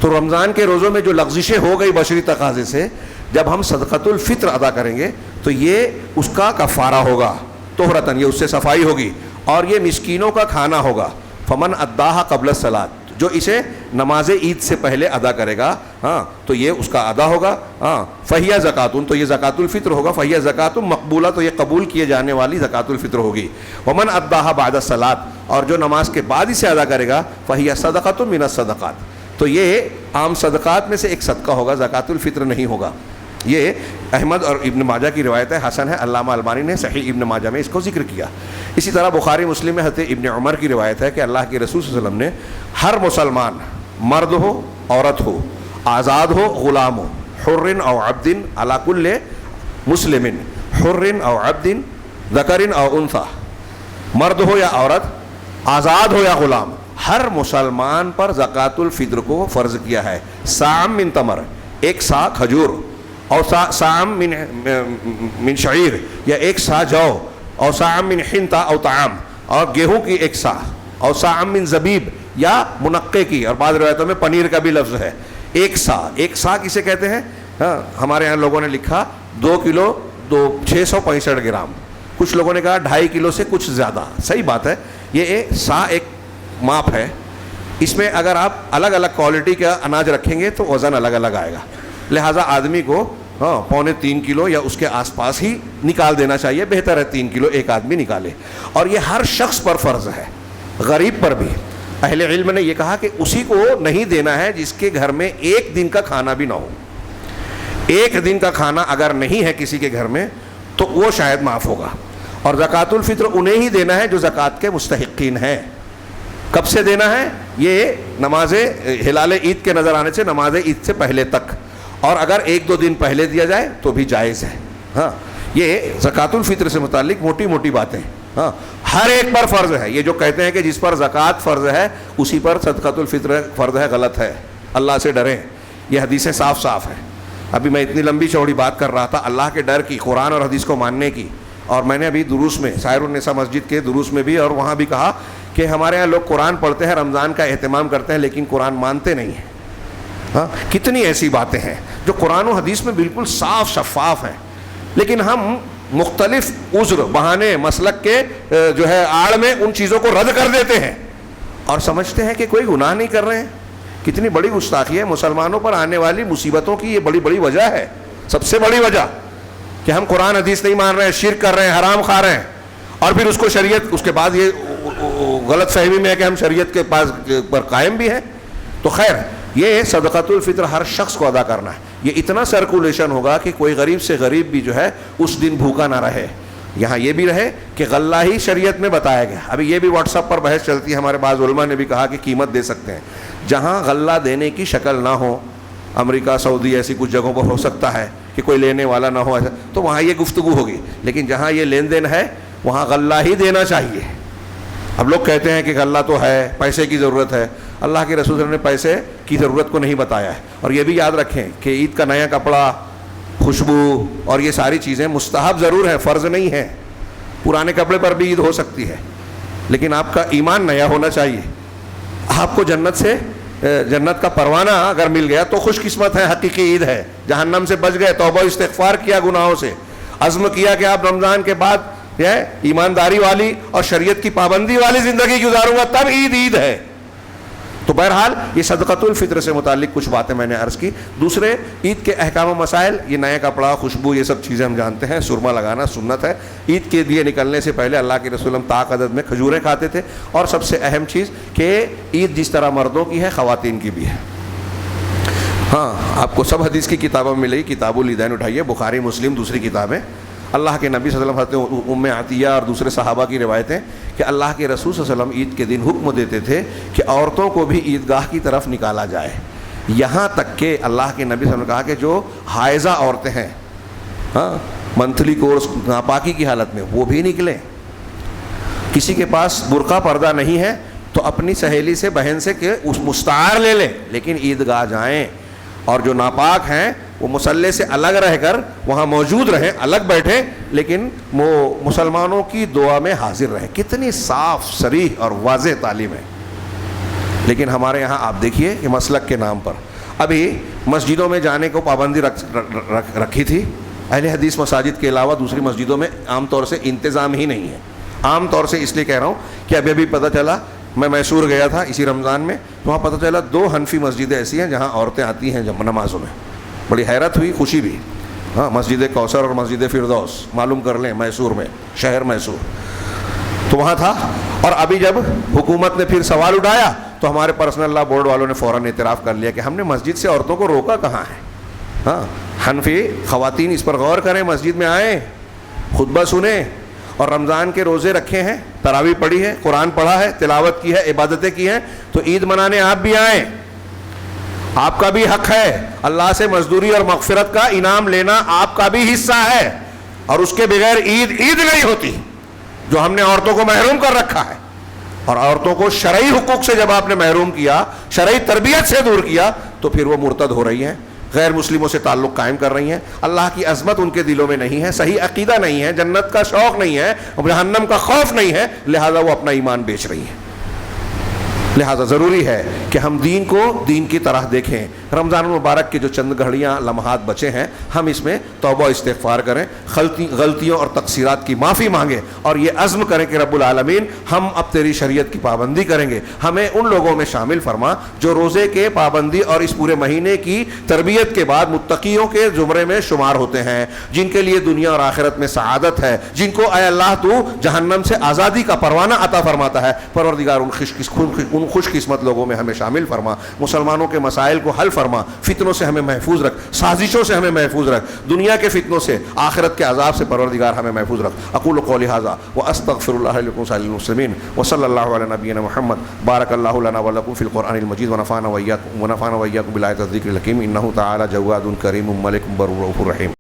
تو رمضان کے روزوں میں جو لغزشیں ہو گئی بشری تقاضے سے، جب ہم صدقۃ الفطر ادا کریں گے تو یہ اس کا کفارہ ہوگا، طہرتاً، یہ اس سے صفائی ہوگی، اور یہ مسکینوں کا کھانا ہوگا۔ فمن اداہا قبل الصلاۃ، جو اسے نماز عید سے پہلے ادا کرے گا تو یہ اس کا ادا ہوگا۔ فہیہ زکاتن، تو یہ زکات الفطر ہوگا۔ فہیہ زکات مقبولہ، تو یہ قبول کیے جانے والی زکات الفطر ہوگی۔ ومن اداہا بعد الصلاۃ، اور جو نماز کے بعد اسے ادا کرے گا، فہیہ صدقۃ من الصدقات، تو یہ عام صدقات میں سے ایک صدقہ ہوگا، زکات الفطر نہیں ہوگا۔ یہ احمد اور ابن ماجہ کی روایت ہے، حسن ہے، علامہ البانی نے صحیح ابن ماجہ میں اس کو ذکر کیا۔ اسی طرح بخاری مسلم میں حضرت ابن عمر کی روایت ہے کہ اللہ کے رسول صلی اللہ علیہ وسلم نے ہر مسلمان، مرد ہو، عورت ہو، آزاد ہو، غلام ہو، حر او عبد علی کل مسلم، حر او عبد ذکر او انثی، مرد ہو یا عورت، آزاد ہو یا غلام، ہر مسلمان پر زکات الفطر کو فرض کیا ہے۔ سام من تمر، ایک سا کھجور، اور سام من شعیر، یا ایک سا جو، اور سام من حنطہ او طعام، اور گیہوں کی ایک سا، اور سام من زبیب، یا منقے کی، اور بعض روایتوں میں پنیر کا بھی لفظ ہے۔ ایک سا، ایک سا کسے کہتے ہیں؟ ہمارے یہاں لوگوں نے لکھا 2 کلو 665 گرام، کچھ لوگوں نے کہا 2.5 کلو سے کچھ زیادہ، صحیح بات ہے۔ یہ سا ایک ماپ ہے، اس میں اگر آپ الگ الگ کوالٹی کا اناج رکھیں گے تو وزن الگ الگ آئے گا، لہٰذا آدمی کو 3.25 کلو یا اس کے آس پاس ہی نکال دینا چاہیے، بہتر ہے 3 کلو ایک آدمی نکالے۔ اور یہ ہر شخص پر فرض ہے، غریب پر بھی۔ اہل علم نے یہ کہا کہ اسی کو نہیں دینا ہے جس کے گھر میں ایک دن کا کھانا بھی نہ ہو۔ ایک دن کا کھانا اگر نہیں ہے کسی کے گھر میں تو وہ شاید معاف ہوگا۔ اور زکوٰۃ الفطر انہیں ہی دینا ہے جو زکوٰۃ کے مستحقین ہیں۔ کب سے دینا ہے؟ یہ نماز ہلال عید کے نظر آنے سے نماز عید سے پہلے تک، اور اگر 1-2 دن پہلے دیا جائے تو بھی جائز ہے۔ یہ زکوٰۃ الفطر سے متعلق موٹی موٹی باتیں۔ ہر ایک پر فرض ہے۔ یہ جو کہتے ہیں کہ جس پر زکوٰۃ فرض ہے اسی پر صدقۃ الفطر فرض ہے، غلط ہے۔ اللہ سے ڈریں، یہ حدیثیں صاف صاف ہیں۔ ابھی میں اتنی لمبی چوڑی بات کر رہا تھا اللہ کے ڈر کی، قرآن اور حدیث کو ماننے کی، اور میں نے ابھی دروس میں، سائر النساء مسجد کے دروس میں بھی اور وہاں بھی کہا کہ ہمارے یہاں لوگ قرآن پڑھتے ہیں، رمضان کا اہتمام کرتے ہیں، لیکن قرآن مانتے نہیں ہیں۔ کتنی ایسی باتیں ہیں جو قرآن و حدیث میں بالکل صاف شفاف ہیں، لیکن ہم مختلف عذر، بہانے، مسلک کے جو ہے آڑ میں ان چیزوں کو رد کر دیتے ہیں اور سمجھتے ہیں کہ کوئی گناہ نہیں کر رہے ہیں۔ کتنی بڑی گستاخی ہے، مسلمانوں پر آنے والی مصیبتوں کی یہ بڑی بڑی وجہ ہے، سب سے بڑی وجہ کہ ہم قرآن حدیث نہیں مان رہے ہیں، شرک کر رہے ہیں، حرام کھا رہے ہیں، اور پھر اس کو شریعت، اس کے بعد یہ غلط فہمی میں ہے کہ ہم شریعت کے پاس پر قائم بھی ہیں۔ تو خیر، یہ صدقۃ الفطر ہر شخص کو ادا کرنا ہے۔ یہ اتنا سرکولیشن ہوگا کہ کوئی غریب سے غریب بھی جو ہے اس دن بھوکا نہ رہے۔ یہاں یہ بھی رہے کہ غلہ ہی شریعت میں بتایا گیا۔ ابھی یہ بھی واٹس ایپ پر بحث چلتی ہے، ہمارے بعض علماء نے بھی کہا کہ قیمت دے سکتے ہیں۔ جہاں غلہ دینے کی شکل نہ ہو، امریکہ، سعودی ایسی کچھ جگہوں پر ہو سکتا ہے کہ کوئی لینے والا نہ ہو ایسا، تو وہاں یہ گفتگو ہوگی، لیکن جہاں یہ لین دین ہے وہاں غلہ ہی دینا چاہیے۔ اب لوگ کہتے ہیں کہ غلہ تو ہے، پیسے کی ضرورت ہے، اللہ کے رسول نے پیسے کی ضرورت کو نہیں بتایا ہے۔ اور یہ بھی یاد رکھیں کہ عید کا نیا کپڑا، خوشبو اور یہ ساری چیزیں مستحب ضرور ہیں، فرض نہیں ہیں۔ پرانے کپڑے پر بھی عید ہو سکتی ہے، لیکن آپ کا ایمان نیا ہونا چاہیے۔ آپ کو جنت کا پروانہ اگر مل گیا تو خوش قسمت ہے، حقیقی عید ہے۔ جہنم سے بچ گئے، توبہ استغفار کیا گناہوں سے، عزم کیا کہ آپ رمضان کے بعد ایمانداری والی اور شریعت کی پابندی والی زندگی گزاروں گا، تب عید ہے۔ تو بہرحال یہ صدقۃ الفطر سے متعلق کچھ باتیں میں نے عرض کی۔ دوسرے عید کے احکام و مسائل، یہ نیا کپڑا، خوشبو، یہ سب چیزیں ہم جانتے ہیں، سرما لگانا سنت ہے۔ عید کے لیے نکلنے سے پہلے اللہ کے رسول طاق عدد میں کھجوریں کھاتے تھے۔ اور سب سے اہم چیز کہ عید جس طرح مردوں کی ہے خواتین کی بھی ہے۔ آپ کو سب حدیث کی کتابوں میں ملے گی، کتاب العیدین اٹھائیے، بخاری مسلم دوسری کتابیں، اللہ کے نبی صلی اللہ علیہ وسلم، حضرت ام عطیہ اور دوسرے صحابہ کی روایتیں کہ اللہ کے رسول صلی اللہ علیہ وسلم عید کے دن حکم دیتے تھے کہ عورتوں کو بھی عیدگاہ کی طرف نکالا جائے، یہاں تک کہ اللہ کے نبی صلی اللہ علیہ وسلم نے کہا کہ جو حائضہ عورتیں ہیں، ہاں منتھلی کورس ناپاکی کی حالت میں، وہ بھی نکلیں۔ کسی کے پاس برقع پردہ نہیں ہے تو اپنی سہیلی سے، بہن سے کہ اس مستعار لے لیں، لیکن عیدگاہ جائیں، اور جو ناپاک ہیں وہ مصلی سے الگ رہ کر وہاں موجود رہیں، الگ بیٹھیں، لیکن وہ مسلمانوں کی دعا میں حاضر رہیں۔ کتنی صاف صریح اور واضح تعلیم ہے۔ لیکن ہمارے یہاں آپ دیکھیے کہ مسلک کے نام پر ابھی مسجدوں میں جانے کو پابندی رکھی تھی، اہل حدیث مساجد کے علاوہ دوسری مسجدوں میں عام طور سے انتظام ہی نہیں ہے۔ عام طور سے اس لیے کہہ رہا ہوں کہ ابھی پتہ چلا، میں میسور گیا تھا اسی رمضان میں، تو وہاں پتہ چلا 2 حنفی مسجدیں ایسی ہیں جہاں عورتیں آتی ہیں جب نمازوں میں۔ بڑی حیرت ہوئی، خوشی بھی۔ ہاں، مسجد کوثر اور مسجد فردوس، معلوم کر لیں، میسور میں، شہر میسور، تو وہاں تھا۔ اور ابھی جب حکومت نے پھر سوال اٹھایا تو ہمارے پرسنل لا بورڈ والوں نے فوراً اعتراف کر لیا کہ ہم نے مسجد سے عورتوں کو روکا کہاں ہے۔ ہاں، حنفی خواتین اس پر غور کریں، مسجد میں آئیں، خطبہ سنیں، اور رمضان کے روزے رکھے ہیں، تراویح پڑھی ہے، قرآن پڑھا ہے، تلاوت کی ہے، عبادتیں کی ہیں، تو عید منانے آپ بھی آئیں، آپ کا بھی حق ہے، اللہ سے مزدوری اور مغفرت کا انعام لینا آپ کا بھی حصہ ہے، اور اس کے بغیر عید نہیں ہوتی جو ہم نے عورتوں کو محروم کر رکھا ہے۔ اور عورتوں کو شرعی حقوق سے جب آپ نے محروم کیا، شرعی تربیت سے دور کیا، تو پھر وہ مرتد ہو رہی ہیں، غیر مسلموں سے تعلق قائم کر رہی ہیں، اللہ کی عظمت ان کے دلوں میں نہیں ہے، صحیح عقیدہ نہیں ہے، جنت کا شوق نہیں ہے، جہنم کا خوف نہیں ہے، لہذا وہ اپنا ایمان بیچ رہی ہیں۔ لہذا ضروری ہے کہ ہم دین کو دین کی طرح دیکھیں۔ رمضان المبارک کے جو چند گھڑیاں لمحات بچے ہیں، ہم اس میں توبہ استغفار کریں، غلطیوں اور تقصیرات کی معافی مانگیں، اور یہ عزم کریں کہ رب العالمین ہم اب تیری شریعت کی پابندی کریں گے، ہمیں ان لوگوں میں شامل فرما جو روزے کے پابندی اور اس پورے مہینے کی تربیت کے بعد متقیوں کے زمرے میں شمار ہوتے ہیں، جن کے لیے دنیا اور آخرت میں سعادت ہے، جن کو اے اللہ تو جہنم سے آزادی کا پروانہ عطا فرماتا ہے۔ پروردگار ان خوش قسمت لوگوں میں ہمیں شامل فرما، مسلمانوں کے مسائل کو حل فرما، فتنوں سے ہمیں محفوظ رکھ، سازشوں سے ہمیں محفوظ رکھ، دنیا کے فتنوں سے، آخرت کے عذاب سے پروردگار ہمیں محفوظ رکھ۔ اقول قولی ھذا واستغفر اللہ لکم ولسائر المسلمین وصلی اللہ علی نبینا محمد۔ بارک اللہ لنا ولکم فی القرآن المجید ونفعنا وإیاکم بالآیات الذکر الحکیم، انہ تعالی جواد کریم ملک بر رؤوف رحیم۔